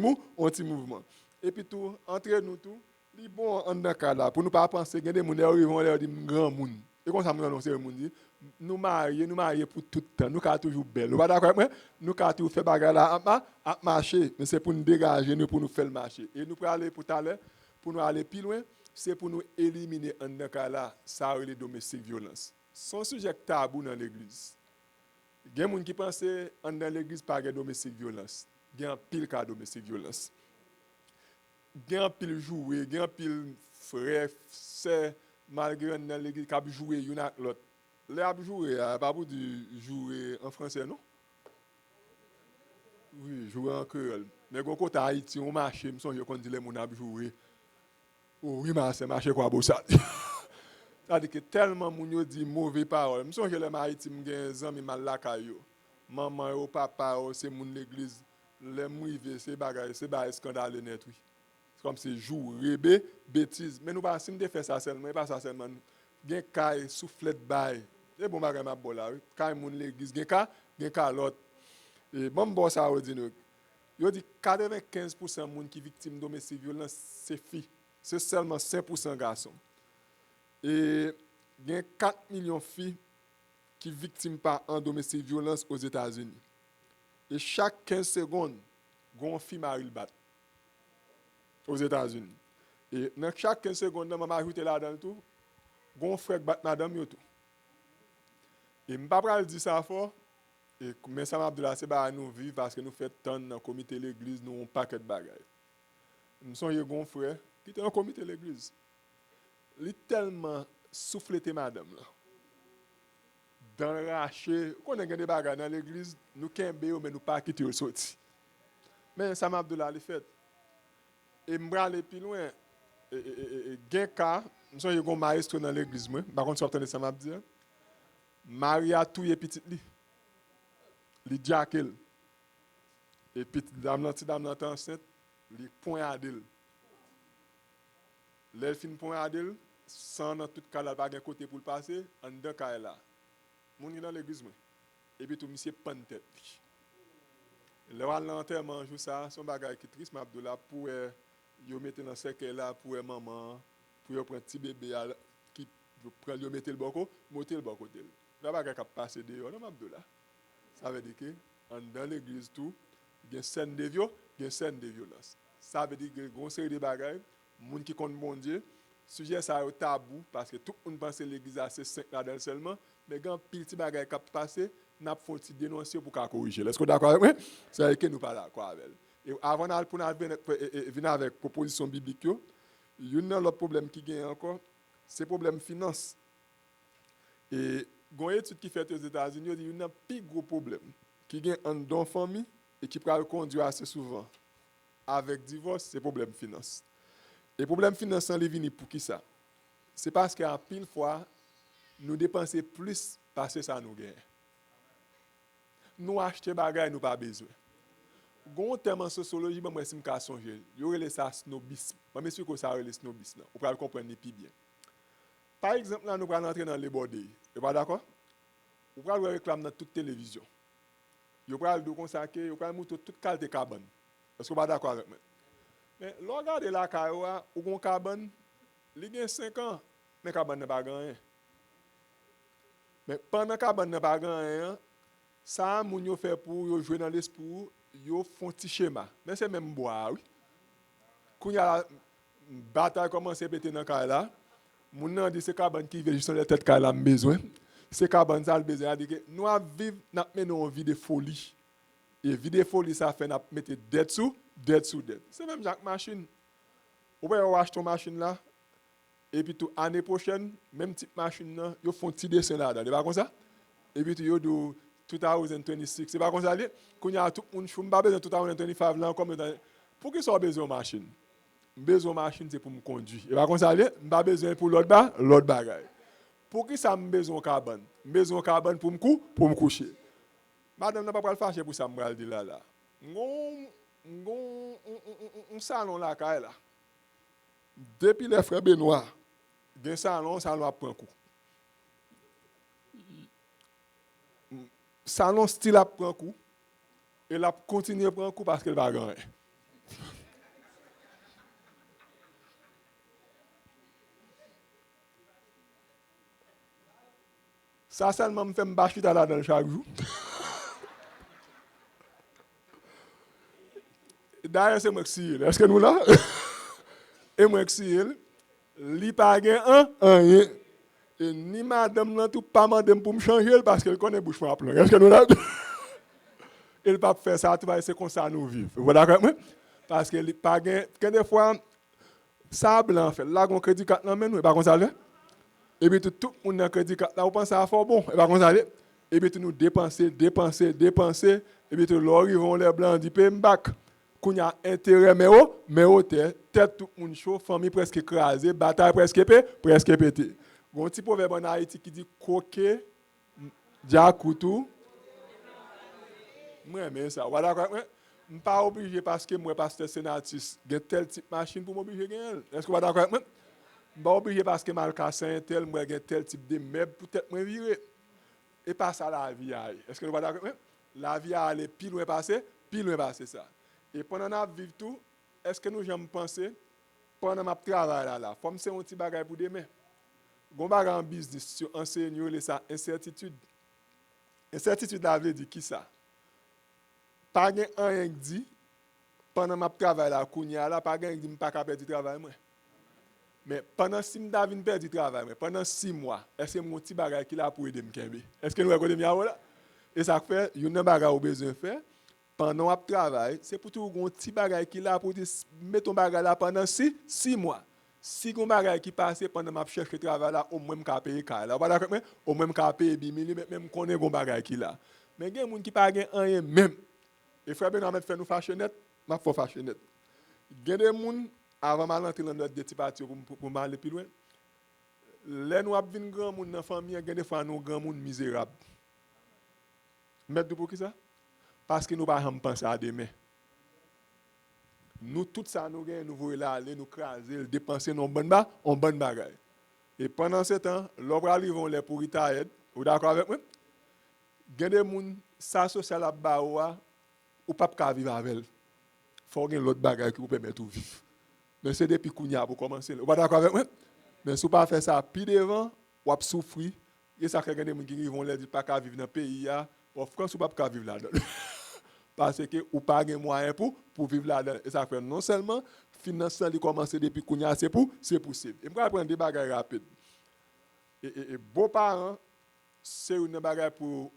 mouvement et puis tout entre nous tout li bon en dans cas là pour nous pas penser que des monde vont leur dire grand monde et comme ça nous annoncer le monde nous marier pour tout le temps nous ca toujours belle vous pas d'accord avec moi nous ca toujours faire bagarre là à marcher mais c'est pour nous dégager nous pour nous faire le marché et nous pour aller pour tout à l'heure pour nous aller plus loin c'est pour nous éliminer en dans cas là ça les domestiques violence son sujet tabou dans l'église il y a des gens qui pensent en dans l'église pas de domestique violence il y a un pile cas domestique violence il y a un pile jouer il y a un pile frère sœur malgré dans l'église qui a joué une avec l'autre les a joué pas pour jouer en français non oui jouer en créole mais quand côté Haïti on marché me songe qu'on dit les moun a joué oh oui mais c'est marché quoi beau ça c'est-à-dire que tellement moun yo dit mauvais parole me songe que les Haïti me gen zami mal la kayo maman ou papa ou c'est moun l'église les mouivé c'est bagay scandale net oui comme c'est jour rébé bêtise mais nous pas si me faire ça seulement pas ça seulement gen kay soufflet bail c'est bon bagay m'a bon là kay moun l'église gen ka l'autre et bon ça a dit nous yo dit 95% moun qui victime domestique violence c'est filles c'est seulement 5% garçons et il y a 4 millions de filles qui victimes par en domestique violence aux États-Unis et chaque 15 secondes gon fille mari le bat aux États-Unis et dans chaque 15 secondes maman ajoute là dedans tout gon frère bat madame yo tout et m'pa pral dire ça fort et mais ça Abdullah c'est ba nous vivre parce que nous fait tant dans comité l'église nous un paquet de bagages nous sommes gon frère qui était dans comité l'église il tellement souffleté madame là dans le raché qu'on a des bagages dans l'église nous kembe mais nous pas quitter le sorti mais ça Abdullah le fait et m'braler plus loin gen ka nous sommes gon maestro dans l'église moi par contre sortant de ça m'a dit Maria touye petit li diakel et petit dame nan enceinte li poignardel les fin poignardel sans dans tout cas là pas gen côté pour le passer en dedans ka là moun dans l'église moi et puis tout monsieur pan tête le wal l'enterrement jour ça son bagage qui triste Abdullah pour yo mettre dans cercueil là pour maman pour yo prendre petit bébé qui prend yo mettre le boko monter le boko la bagage qui passer dehors non Abdullah ça veut dire que dans l'église tout il y a une scène de violence. Ça veut dire que une série de bagages, les gens qui comptent mon Dieu, sujet ça est tabou parce que tout le monde pense que l'église a ces 5 là-dedans seulement, mais quand pile petit bagage qui passé, n'a faut dénoncer pour qu'à corriger. Est-ce que d'accord avec moi? C'est que nous pas d'accord avec elle. Et avant pour venir avec proposition biblique, il y a un autre problème qui gagne encore, c'est le problème finance. Et une étude qui fait aux États-Unis, il y a un plus gros problème qui gagne en don famille et qui peut conduire assez souvent avec divorce, c'est le problème finance. Et le problème financier, il vient pour qui ça? C'est parce qu'à pile fois, nous dépensons plus parce que ça nous gagne. Nous achetons des bagages, nous pas besoin. Gon terme en sociologie, moi si me songer, yo relé ça snobisme. Moi monsieur que ça relé snobisme. Vous pouvez comprendre plus bien. Par exemple, là nous allons entrer dans les bordées. Vous pas d'accord? Vous pouvez réclamer dans toute télévision. Vous pouvez le consacrer, vous pouvez montrer toute qualité carbone. Est-ce que vous pas d'accord avec moi? Mais regardez la caroua ou gon carbone, il a 5 ans, mais carbone n'a pas gagné. Mais pendant carbone n'a pas gagné, ça moun yo fait pour jouer dans l'esprit. Yo font petit schéma. Mais c'est même bois, oui. Quand il y a la bataille commence à péter dans le cas là, mon nom dit c'est carbone qui vient juste dans la tête qu'il a besoin. C'est carbone ça le besoin. Nous vivons, nous une vie de folie. Et vie de folie, ça fait nous mettre dette sous dette. C'est même Jacques Machine. Vous pouvez acheter une machine là, et puis tout année prochaine, même type machine là, ils font petit dessin là. C'est pas comme ça? Et puis tout, 2026. C'est pas comme ça. Quand il y a tout le monde, je n'ai pas besoin de 2025 là encore. Pour qui ça besoin de machine? Besoin de machine, c'est pour me conduire. Et pas comme ça. Je n'ai pas besoin pour l'autre bagaille. Pour qui ça me besoin de carbone? Besoin de carbone pour me coucher. Madame n'a pas le fâcher pour ça, me dire là. Un salon là, là. Depuis les frères Benoît, il y a un salon à prendre un coup. Salon style à prendre un coup. Et la continue à prendre un coup parce qu'elle va gagner. Ça seulement me fait me bâcher là dans chaque jour. D'ailleurs, c'est moi qui suis. Est-ce que nous là? Et moi qui suis, il pas un rien. Et ni madame là tout pas madame pour me changer parce qu'elle connaît bouche à plein. Est-ce que nous là? Il pas faire ça, tout va c'est comme ça nous vivons. Vous d'accord avec moi? Parce que il pas que des fois ça blanc fait. Là on crédit carte là mais nous pas comme ça. Et puis tout le monde dans crédit carte là on pense à fort bon, et pas comme ça. Et puis nous dépenser. Et puis tout ils vont les blancs dit paye back. Qu'on y a intérêt mais tête tout le monde chaud, famille presque écrasée, bataille presque pété. Gon petit proverbe en Haïti qui dit coquet diakoutou. Moi mais ça, voilà quoi. Je ne suis pas obligé parce que moi pasteur sénatus, j'ai tel type de machine pour m'obliger gagner. Est-ce que vous êtes d'accord avec moi? Je ne suis pas obligé parce que malka saint tel moi j'ai tel type de meuble peut-être moi virer. Et pas ça la vie. Est-ce que vous êtes d'accord avec moi? La vie a aller pile loin passer ça. Et pendant que nous vivons tout, est-ce que nous j'aime penser pendant ma travail là, faut me c'est un petit bagage pour demain. Gon bagage en business sur enseigner ça incertitude. Incertitude là veut dire qui ça? Pas rien dit pendant ma travail là kounya là pas rien dit pas capable du travail moi. Mais pendant 6 mois David perd du travail mais pendant 6 mois, est-ce que mon petit bagage qui là pour aider me kembe? Est-ce que nous reconnaitre là? Et ça fait une bagage au besoin faire pendant le travail, c'est pour tout un petit bagage qui là pour mettre ton bagage là pendant 6 mois. Si on bagage qui passe pendant ma chercher travail là, au moins me payer là. Voilà comment au même me payer 10 000 même connaît un bagage qui là. Mais il y a des gens qui pas rien même. Et frère Benoît fait nous fashionnet, m'a faut fashionnet. Il y a des gens avant mal entrer dans notre petit parti pour aller plus loin. Les nous avons grand monde dans famille, il y a des fois nous grand monde misérable. Mettre pour qui ça? Parce que nous ne pouvons pas penser à demain. Nous, tout ça, nous gagnons, nous voulons aller, nous craser, dépenser nos bonnes bagages. Et pendant ce temps, l'on arrive les pour retard. Vous d'accord avec moi? Il y a des gens, ça social à Baoua, ou pas vivre avec elle. Il faut qu'il y ait l'autre bagage qui vous permet de vivre. Mais c'est depuis qu'on y a pour commencer. Vous d'accord avec moi? Mais si vous ne pas faire ça, puis devant, vous avez souffrir. Et ça, il y a des gens qui vont leur dire pas qu'à vivre dans le pays. En France, vous ne pouvez pas vivre là-dedans. parce que ou pas de moyens pour vivre là-dedans. Et ça fait non seulement financement qui commence depuis Kounia, c'est possible. Et je vais prendre des bagages rapides. Et beaux-parents, c'est une bagarre pour.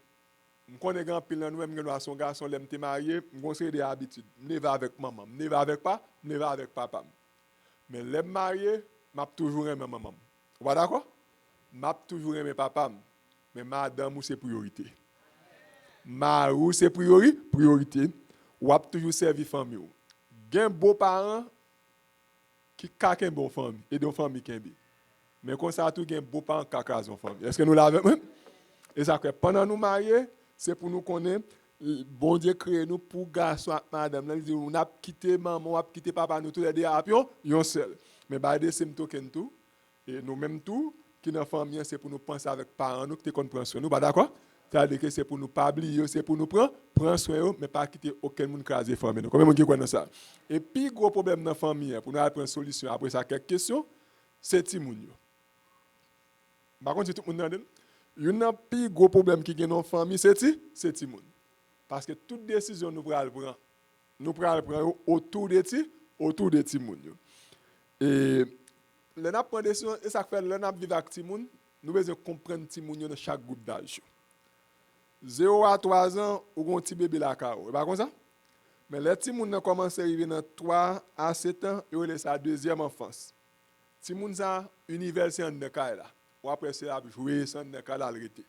Je connais grand pile dans nous-mêmes, nous sommes garçons, les m'étais marié, je conseille des habitudes. Je ne vais avec maman, je ne vais avec pas, je ne vais avec papa. Mais les mariés, je toujours aimé maman. Vous êtes d'accord? Je toujours aimé papa. Mais madame, c'est priorité. Marou, c'est priorité. Ou a toujours servi famille. Gen beaux-parents qui kake une bonne famille et de famille qui est. Mais comme ça, tout gen beaux-parents qui kake une famille. Est-ce que nous l'avons même? Et ça que pendant nous marier, c'est pour nous connaître, bon Dieu crée nous pour garçon et madame. Il dit, on a quitté maman, on a quitté papa, nous tous les deux à pion, yon seul. Mais bah, c'est nous tout. Et nous même tout, qui dans la famille, c'est pour nous penser avec parents, nous qui prendre soin nous, bah d'accord? C'est-à-dire que c'est pour nous pas oublier, c'est pour nous prendre soin, mais pas quitter aucun monde craser la famille. Combien de monde qui connaît ça? Et puis, gros problème dans la famille, pour nous prendre une solution, après ça, quelques questions, c'est Timoun. Par contre, c'est tout le monde. Il y a un plus gros problème qui est dans la famille, c'est Timoun. Parce que toute décision nous prenons autour de Timoun. Et le n'a prend décision et ça fait le n'a vivre avec Timoun, nous devons comprendre Timoun dans chaque groupe d'âge. 0 à 3 ans, ou un petit bébé la cao. Pas comme ça? Mais les Timoun commencent à arriver dans 3 à 7 ans, et c'est sa deuxième enfance. Timoun ça université en cas là. Ou après c'est à jouer sans cas là arrêter.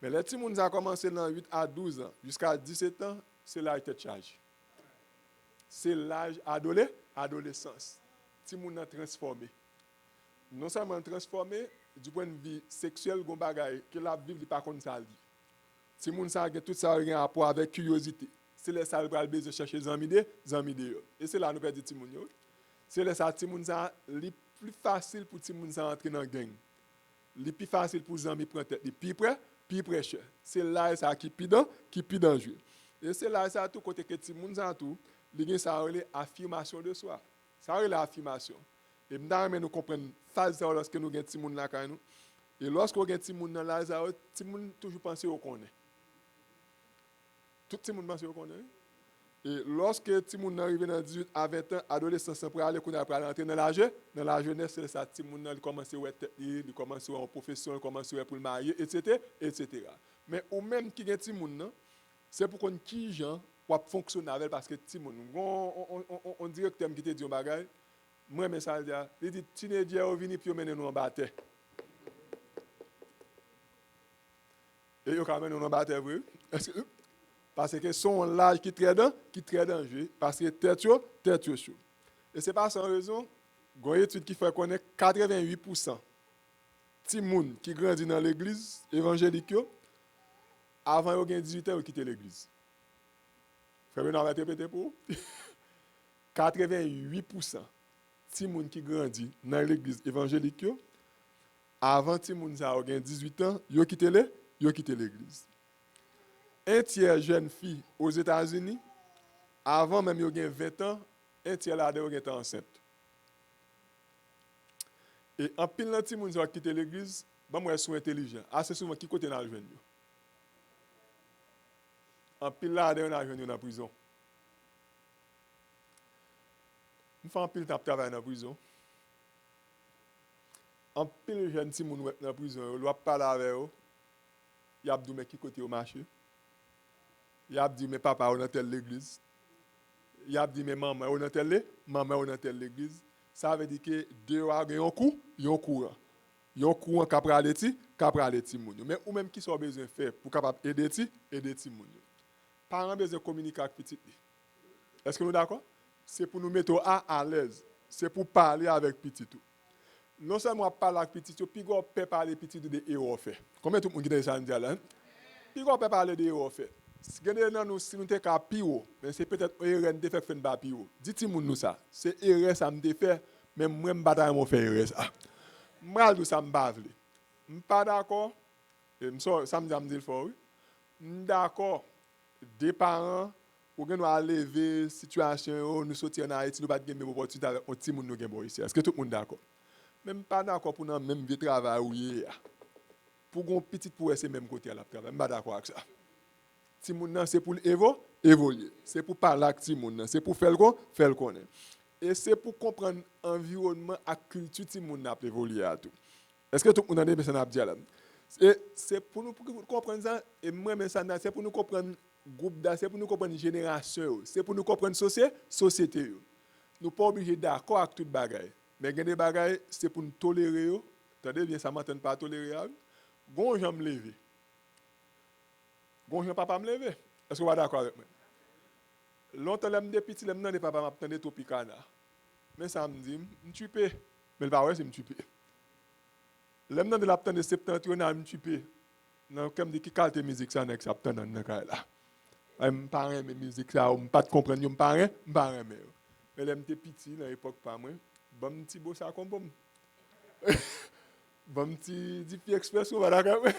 Mais les Timoun ça commencé dans 8 à 12 ans jusqu'à 17 ans, c'est l'âge de charge. C'est l'âge adolescence. Timoun a transformé. Non seulement transformé du point de vue sexuel, gon bagay que la Bible pas comme ça dit. Si moun sa gen tout ça a rapport avec curiosité. C'est les ça pral besoin chercher zami de yo. Et c'est là nous perdre ti moun yo. C'est les ça ti moun sa li plus facile pour ti moun sa entrer dans gang. Li plus facile pour zami prendre tête, li plus prêche. C'est là ça qui pi dangereux. Et c'est là ça tout côté que ti moun sa tout, li gen ça relé affirmation de soi. Ça relé affirmation. Et maintenant, nous comprenons phase lorsque nous avons des gens là nous. Et lorsque nous avons des gens dans la zone, les gens toujours pensent au connaît. Tout le monde pense au connaît. Et lorsque les gens arrivent dans 18 à 20 ans, adolescents pour aller entrer dans la jeunesse, c'est ça, les gens commencent à être ils commencent en profession, ils commencent à pour le marier, etc., etc. Mais au même qui est des gens, c'est pour qu'on qui gens pour fonctionner avec parce que les gens, on directeur qui te dit un bagage. Moi, mais ça il dit, teenager au vini puis mener nous en bataille. Et ils quand même nous en bataille, oui. Parce que son l'âge qui très dangereux, parce que tête chaud. Et c'est pas sans raison, il y a une étude qui fait connaître 88% de gens qui grandissent dans l'église évangélique, avant de 18 ans, ils quittent l'église. Frère, on va répéter pour vous. 88%. Si moun qui grandit dans l'église évangélique, avant ti moun sa 18 ans, yo quitté l'église. Un tiers jeune fille aux États-Unis, avant même yo gen 20 ans, un tiers là yo gen enceinte. Et en pile nan ti moun sa quitté l'église, ba moi sont intelligent. Assez souvent qui côté nan joindre yo. En pile là on a joindre dans prison. Je fais un pile de travail dans la prison. En pile jeune si moun dans la prison, il va parler avec eux. Il a dit mais qui côté au marché. Il a dit mais papa on dans telle l'église. Il a dit mais maman on dans telle l'église. Ça veut dire que deux a un coup, yon courant. Yon courant capra aller ti moun. Mais ou même qui sont besoin faire pour capable aider ti moun. Parents besoin communiquer avec petit. Est-ce que nous d'accord? C'est pour nous mettre à l'aise. C'est pour parler avec petit tout. Non seulement parler avec petit tout, puis on peut parler petit tout de héros fait. Combien de monde qui dit ça là? Puis on peut parler de héros fait. Si nous si nous t'es qu'à piro, mais c'est peut-être erreur de faire faire ba piro. Dites-moi nous ça. C'est erreur ça me fait, mais moi me bataille mon faire erreur ça. Moi tout ça me bavle. Je pas d'accord. Et ça me dit fort. D'accord. Des parents pour que nous lever situation nous sortir en Haïti nous pas gagner opportunité avec un petit monde nous gagner ici. Est-ce que tout le monde d'accord? Même pas d'accord pour nous même vie travail oui. Pour gon petit pour essayer même côté à la travail. Même pas d'accord avec ça. Petit monde c'est pour évoluer. C'est pour parler avec ti moun nan, c'est pour faire le connaître. Et c'est pour comprendre l'environnement et la culture ti moun n'a évoluer à tout. Est-ce que tout le monde a bien ça n'a dit là? Et c'est pour nous comprendre ça et moi mais ça c'est pour nous comprendre groupe d'âge, c'est pour nous comprendre génération, c'est pour nous comprendre société. Nous pas obligés d'accord avec toute bagaille. Mais il y a des bagailles c'est pour nous tolérer. Attendez bien ça m'entend pas tolérer. Gon j'aime lever. Gon j'aime papa me lever. Est-ce que vous êtes d'accord avec moi? Longtemps l'aime des petits l'aime des papa m'attendait topicana. Mais ça me dit me tuer. Mais le pas ouais c'est me tuer. L'aime de l'attendre de 70 on a me tuer. Non comme dit qui qualité musique ça n'est que ça attendre dans là. Me parent mes musique ça me pas comprendre me parent mais l'aime des petits dans l'époque pas moi. Bon petit beau ça comme bon. Bon petit Dipi Express ou voilà d'accord.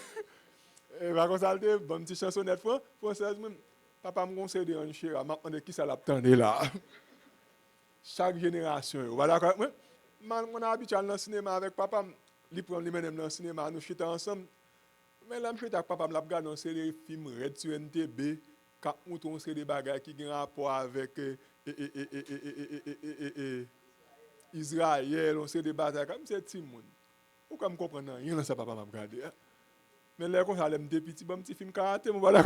Et va consulter bon petit chansonnette française même. Papa me conseille de encher m'a demandé qui ça l'attendait là. Chaque génération voilà d'accord moi. Mon habitué dans le cinéma avec papa, il prend lui même dans le cinéma nous chita ensemble. Mais là me chita avec papa me l'a regarder une série de films Red sur NTB, cap mouton c'est des bagages qui ont rapport avec Israël, on sait des batailles comme c'est petit monde. Pourquoi me comprendre rien dans ça papa m'a regardé. Mais là quand ça l'aime des petits bon petit film karaté mon voilà.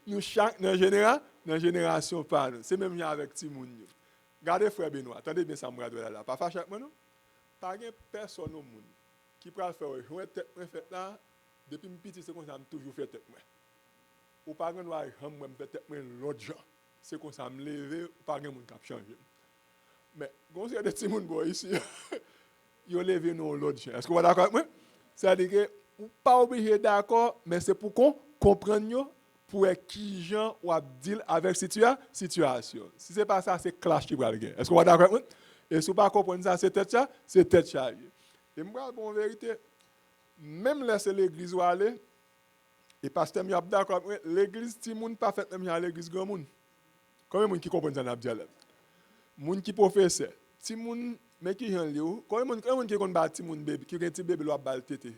Nous chaque dans génération pas c'est même avec petit monde. Regardez frère Benoît, attendez bien ça me regarde là. Pas fâché avec moi non. Pas gain personne au monde qui peut faire jouer tête moi fait là depuis petit c'est comme ça me toujours fait tête moi. Ou pas gain moi me fait tête moi l'autre gens. C'est comme ça me lever, pas gain monde qui changer. Mais quand c'est des petits monde boy ici, ils ont levé non l'autre gens. Est-ce que vous êtes d'accord avec moi? C'est-à-dire que ou pas obligé d'accord, mais c'est pour qu'on comprenne pour qui gens ou deal avec situation. Si c'est pas ça, c'est clash qui va le gagner. Est-ce que vous êtes d'accord avec moi? Et si vous pas comprendre ça, c'est tête chargée. Et moi, en vérité, même laisser l'église où aller, et pasteur m'a d'accord avec moi, l'église ti moun pas fait même à l'église grand moun. Combien moun qui comprend ça n'a dit là? Moun qui professeur, ti moun mais qui jan li ou, combien moun qui kon ba ti moun bébé, qui gen ti bébé lo bal tété.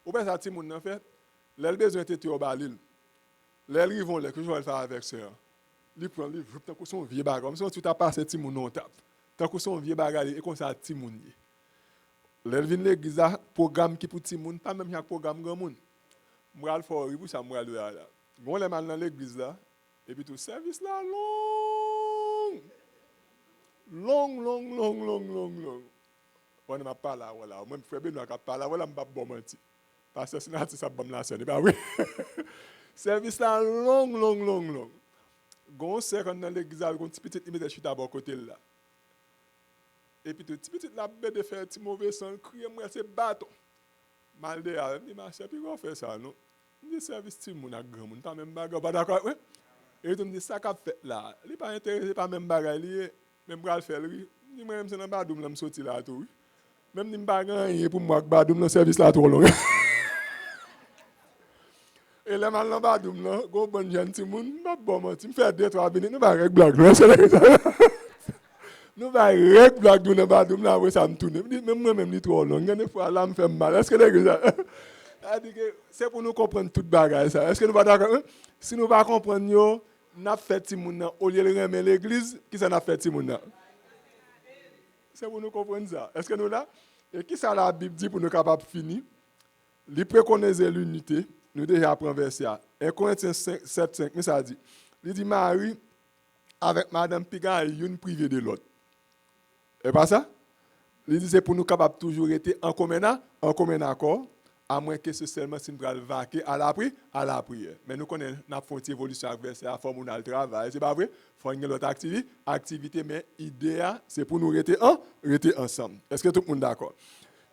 Ou pas ça ti moun en fait, l'el besoin tété au balil. L'el rivon là que je vais faire avec ça. Li prend li tant que son vieux bagage, comme si tu t'as passé ti moun non tap. Tant que son vieux bagage et comme ça ti moun li. L'el vinn l'église programme qui pour ti moun, pas même chaque programme grand moun. M'ral fort pour ça m'ral là. Gon les mal dans l'église là et puis tout service là long. On m'a pas là voilà, même frère Benoît qui parle là voilà m'pa bon menti. Parce que sinon ça bon la scène pas oui. Service là long. Gon c'est quand dans l'église gon petit imité chita bon côté là. Et puis tout petit la bête de faire petit mauvais sang crier moi c'est bâton. Mal de avec dit marché puis on fait ça non. Dit service ti moun ak grand moun pas même bagarre pas d'accord oui. Et tu me dis ça qu'a fait là, il pas intéressé par même bagarre li même bral faire lui. Ni moi même c'est dans badoum là me sorti là tout. Même ni pas rien pour moi badoum dans service là trop long. Et là mal dans badoum là, go bon gentil moun, pas bon menti, me fait 2-3 minutes nous pas règle blague. Nous va règle blague dans badoum là après ça me tourne. Même moi même ni trop long, des fois là me fait mal. Est-ce que ça c'est pour nous comprendre toute bagarre ça. Est-ce que nous pas d'accord? Si nous pas comprendre yo, n'a fait ti moun nan au lieu de remettre l'église, qui ça n'a fait ti moun nan? C'est pour nous comprendre ça. Est-ce que nous là? Et qui ça la Bible dit pour nous capable finir? Li préconise l'unité, nous déjà apprend verset 1 Corinthiens 7:5, mais ça dit. Il dit Marie avec madame Piga une privée de l'autre. Et pas ça? Il dit c'est pour nous capable toujours être en commun accord. À moins que ce seulement si nous allons vaquer à la prière. Mais nous connaissons notre évolution avec verset à forme où nous le travail. C'est pas vrai? Il faut une autre activité, mais l'idée, c'est pour nous rester ensemble. Est-ce que tout le monde est d'accord?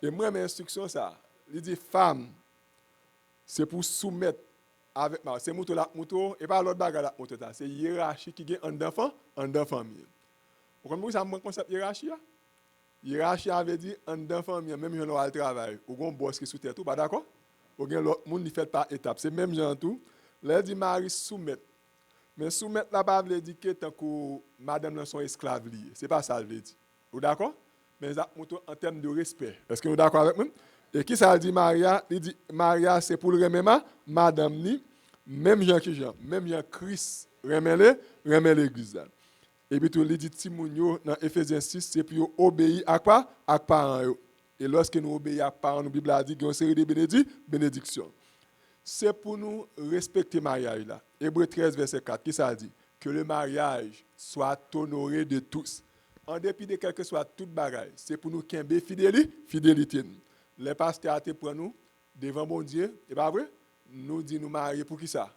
Et moi, mes instructions, ça, il dit femme, c'est pour soumettre avec c'est mouton, et pas l'autre bagarre la mouton, c'est hiérarchie qui est en famille. Vous comprenez ça, mon concept hiérarchie? Hiérarchie avait dit en dans famille même gens au travail ou gon boss qui sous tête tout pas d'accord ou gen l'autre monde qui fait par étape c'est même gens tout là dit Marie soumettre mais soumettre là pas veut dire que tant que madame là son esclave lié c'est pas ça veut dire ou d'accord mais ça en termes de respect est-ce que vous d'accord avec moi et qui ça dit Maria il dit Maria c'est pour le remettre madame ni Même Jean qui Jean, même Jean Christ remet l'église là. Et puis tout, il dit Timounio dans Éphésiens 6, c'est pour obéir à quoi? À parents. Et lorsque nous obéissons à parents, la Bible a dit qu'il y a une série de bénédictions. C'est pour nous respecter le mariage là. Hébreux 13, verset 4, qui ça dit? Que le mariage soit honoré de tous. En dépit de quel que soit tout bagage, c'est pour nous qu'il y ait fidélité. Les pasteurs ont pour nous, devant mon Dieu, c'est pas vrai? Nous disons nous marier pour qui ça?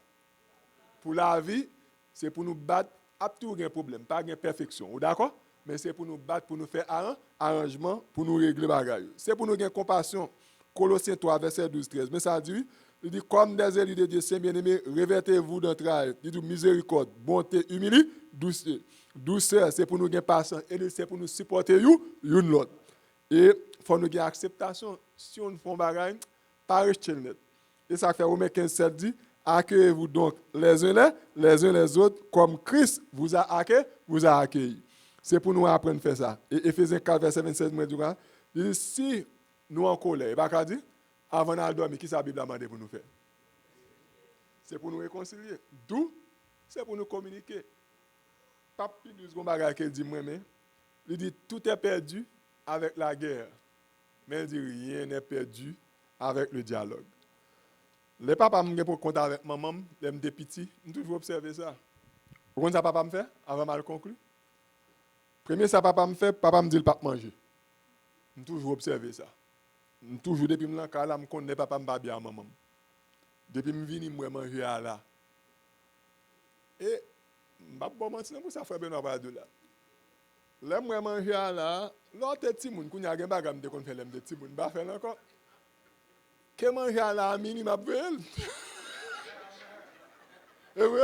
Pour la vie, c'est pour nous battre à tout un problème, pas de perfection. D'accord? Mais c'est pour nous battre, pour nous faire un arrangement, pour nous régler le bagage. C'est pour nous gagner compassion. Colossiens 3, verset 12-13. Mais ça dit, il dit, comme des élus de Dieu, saints bien-aimés, revêtez-vous d'entrailles. Il dit, miséricorde, bonté, humilité, douceur. Douceur, c'est pour nous gagner patience. Et c'est pour nous supporter l'une l'autre. Et il faut nous gagner acceptation. Si on fait un bagage, pas rester net. Et ça fait Romains 15, 7 dit, accueillez-vous donc les uns les autres, comme Christ vous a accueillis. C'est pour nous apprendre à faire ça. Et Éphésiens 4, verset 27, il dit, si nous en colère, il va dire, avant d'aller dormir, qui ça la Bible a demandé pour nous faire? C'est pour nous réconcilier. D'où? C'est pour nous communiquer. Pas plus de secondes bagages qu'il dit moi-même. Il dit, tout est perdu avec la guerre. Mais il dit, rien n'est perdu avec le dialogue. Les papas me pour compter avec maman, les me petit, je toujours observer ça. Vous comprenez ça papa me fait avant mal conclu? Premier ça papa me fait, papa me dit le pas manger. Je toujours observer ça. Je toujours depuis me là là me connais papa me pas bien maman. Depuis me vini moi manger à là. Et m'pa bon mentir pour ça frère Benoît pas de là. Là moi manger à là, l'autre petit moun k'y a gen bagam de kon fait les petit moun ba faire encore. Que manger à la mini m'a belle. Et oui.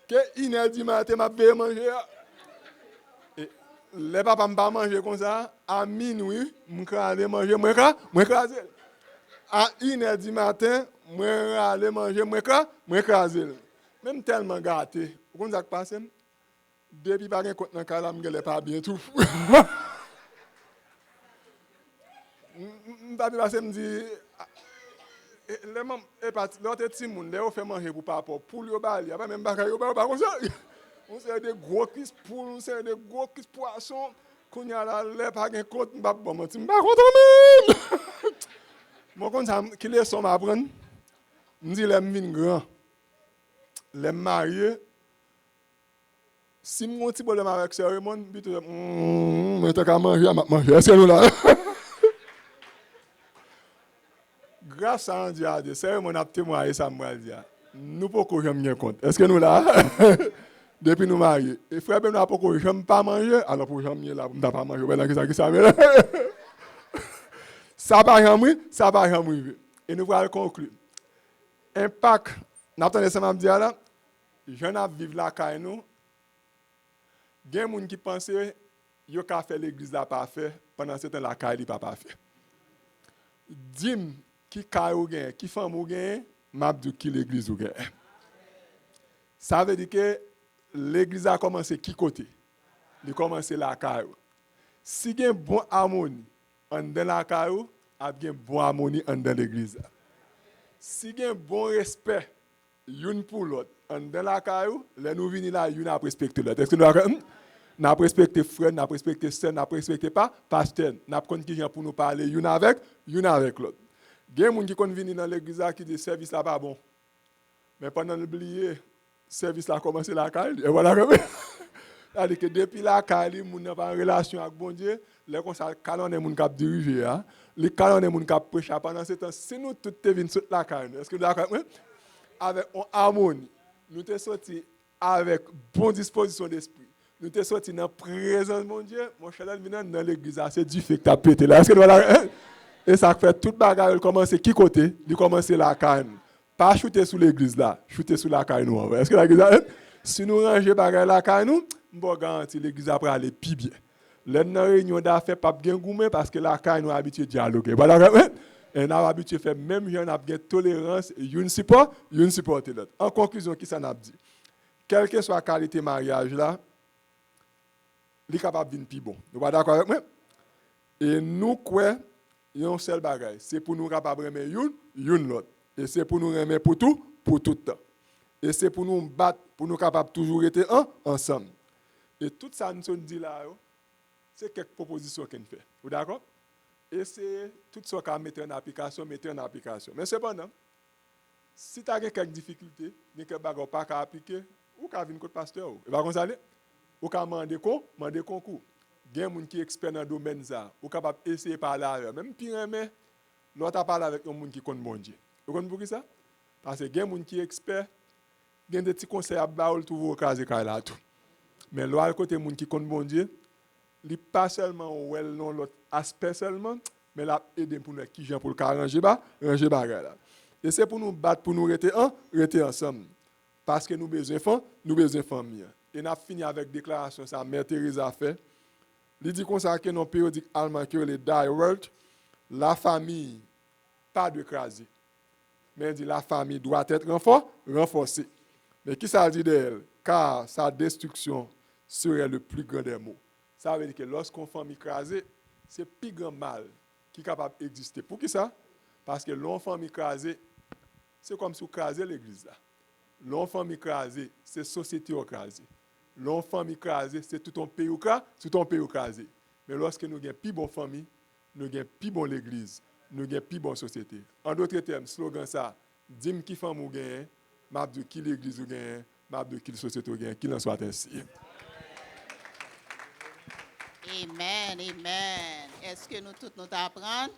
Que inédit matin m'a belle manger. Et les papas m'pas manger comme ça à minuit, m'ka aller manger moi craser. À inédit matin, moi aller manger moi craser. Même tellement gâté. Vous connaissez ça qui passe? Depuis pas gen compte dans kala m'gèle pas bien tout. M'papi passe me dit les mam et parti l'autre petit monde les fait manger pour papa pour yo bali pas même bagaille yo pas comme ça on sait des gros cuisses pour on sait des gros cuisses poisson qu'on y a là les pas gain compte m'pa bon mentir m'pa content même moi comme ça qui leçon m'apprendre me dit les vinn grand les mariés si mon petit problème avec cérémonie puis mais t'as qu'à manger est-ce que nous là grâce à Dieu, c'est mon témoigné ça me dit. Nous ne pouvons jamais bien compte. Est-ce que nous là depuis nous mariés et frère ben nous pas jamais pas manger alors pour jamais là on pas manger ben qui ça ça va jamais et nous allons conclure. Impact n'attendez ça m'a dit là jeune à vivre là caille nous. Gen moun qui pense yo ka faire l'église là pas fait pendant ce temps la caille pas fait. Dim qui caille ou gen, qui femme ou gen, m'abdou qui l'église ou gen. Ça veut dire que l'église a commencé qui côté? Il a commencé la caille. Si il y a une bonne harmonie en dans la caille, il y a une bonne harmonie en dans l'église. Si il y a un bon respect l'une pour l'autre en dans la caille, les nous venons là, l'une a respecté l'autre. Est-ce que nous n'a respecté frère, n'a respecté sœur, n'a respecté pas pasteur, n'a pas qui vient pour nous parler l'une avec l'autre. Il y a des gens qui viennent dans l'église qui disent service là pas bon. Mais pendant l'oublier, service là a commencé la caille. Et voilà. C'est-à-dire que depuis la caille, les gens n'ont pas en relation avec bon Dieu. Les gens qui ont des gens qui dirigent, les gens qui ont prêché pendant ce temps. Si nous tous venons sur la caille, est-ce que vous êtes d'accord? Avec une harmonie, nous sommes sortis avec bonne disposition d'esprit. Nous sommes sortis dans la présence de mon Dieu. Mon cher, dans l'église, c'est du fait que tu as pété là. Est-ce que vous êtes d'accord? Et ça fait toute bagarre commencer qui côté? Il commence la canne. Pas shooter sous l'église là, shooter sous la canne. Est-ce que l'église si nous rangeons bagarre la canne nous, bon garanti l'église après aller plus bien. Les réunions d'affaires pas bien gourmet parce que la canne nous habitué dialoguer. Voilà. Et nous habitué faire même gens n'a bien tolérance et une support l'autre. En conclusion qui ça n'a dit? Quelle que soit la qualité mariage là, il est capable de venir plus bon. Vous êtes d'accord avec moi? Et nous quoi? Il y a un seul bagage, c'est pour nous capables de remettre une l'autre. Et c'est pour nous remettre pour tout pour tout le temps. Et c'est pour nous battre, pour nous capables toujours être ensemble. Et tout ça, nous dit là, c'est quelques propositions qu'on fait. Vous d'accord? Et c'est tout ça qu'on mettre en application, Mais cependant, si tu as quelques difficultés, quelques bagages pas qu'à appliquer, ou qu'à venir contre pasteur, et va comme ça aller, ou qu'à demander concours. Il y a des gens qui sont experts dans le domaine ça, ou capable essayer de parler avec eux. Même pire, mais l'autre a parlé avec un monde qui connaît bon Dieu. Vous comprenez pour ça? Parce que il y a des gens qui sont experts, il y a des petits conseils à baoul tout vos cases là tout. Mais l'autre côté monde qui connaît bon Dieu, il pas seulement well non l'autre aspect seulement, mais l'a aider pour nous qui gens pour le ranger bagarre là. Et c'est pour nous battre pour nous rester ensemble parce que nous besoin famille. Et n'a fini avec déclaration ça Mère Teresa a fait. Il dit comme ça que dans périodique allemand que les Die World, la famille pas de craser. Mais il dit la famille doit être renforcée. Mais qui ça dit d'elle? Car sa destruction serait le plus grand des maux. Ça veut dire que lorsqu'on famille écrasée, c'est le plus grand mal qui est capable d'exister. Pour qui ça? Parce que l'enfant écrasé, c'est comme si on écrasait l'église. L'enfant écrasé, c'est la société écrasée. L'enfant écrasé, c'est tout ton pays écrasé. Mais lorsque nous avons une plus bonne famille, nous avons une plus bonne l'église, nous avons une plus bonne société. En d'autres termes, slogan ça, dis-moi qui femme ou gagne, m'a dit qui l'église ou gagne, m'a dit qui la société ou gagne, qu'il en soit ainsi. Amen, amen. Est-ce que nous tous nous apprenons?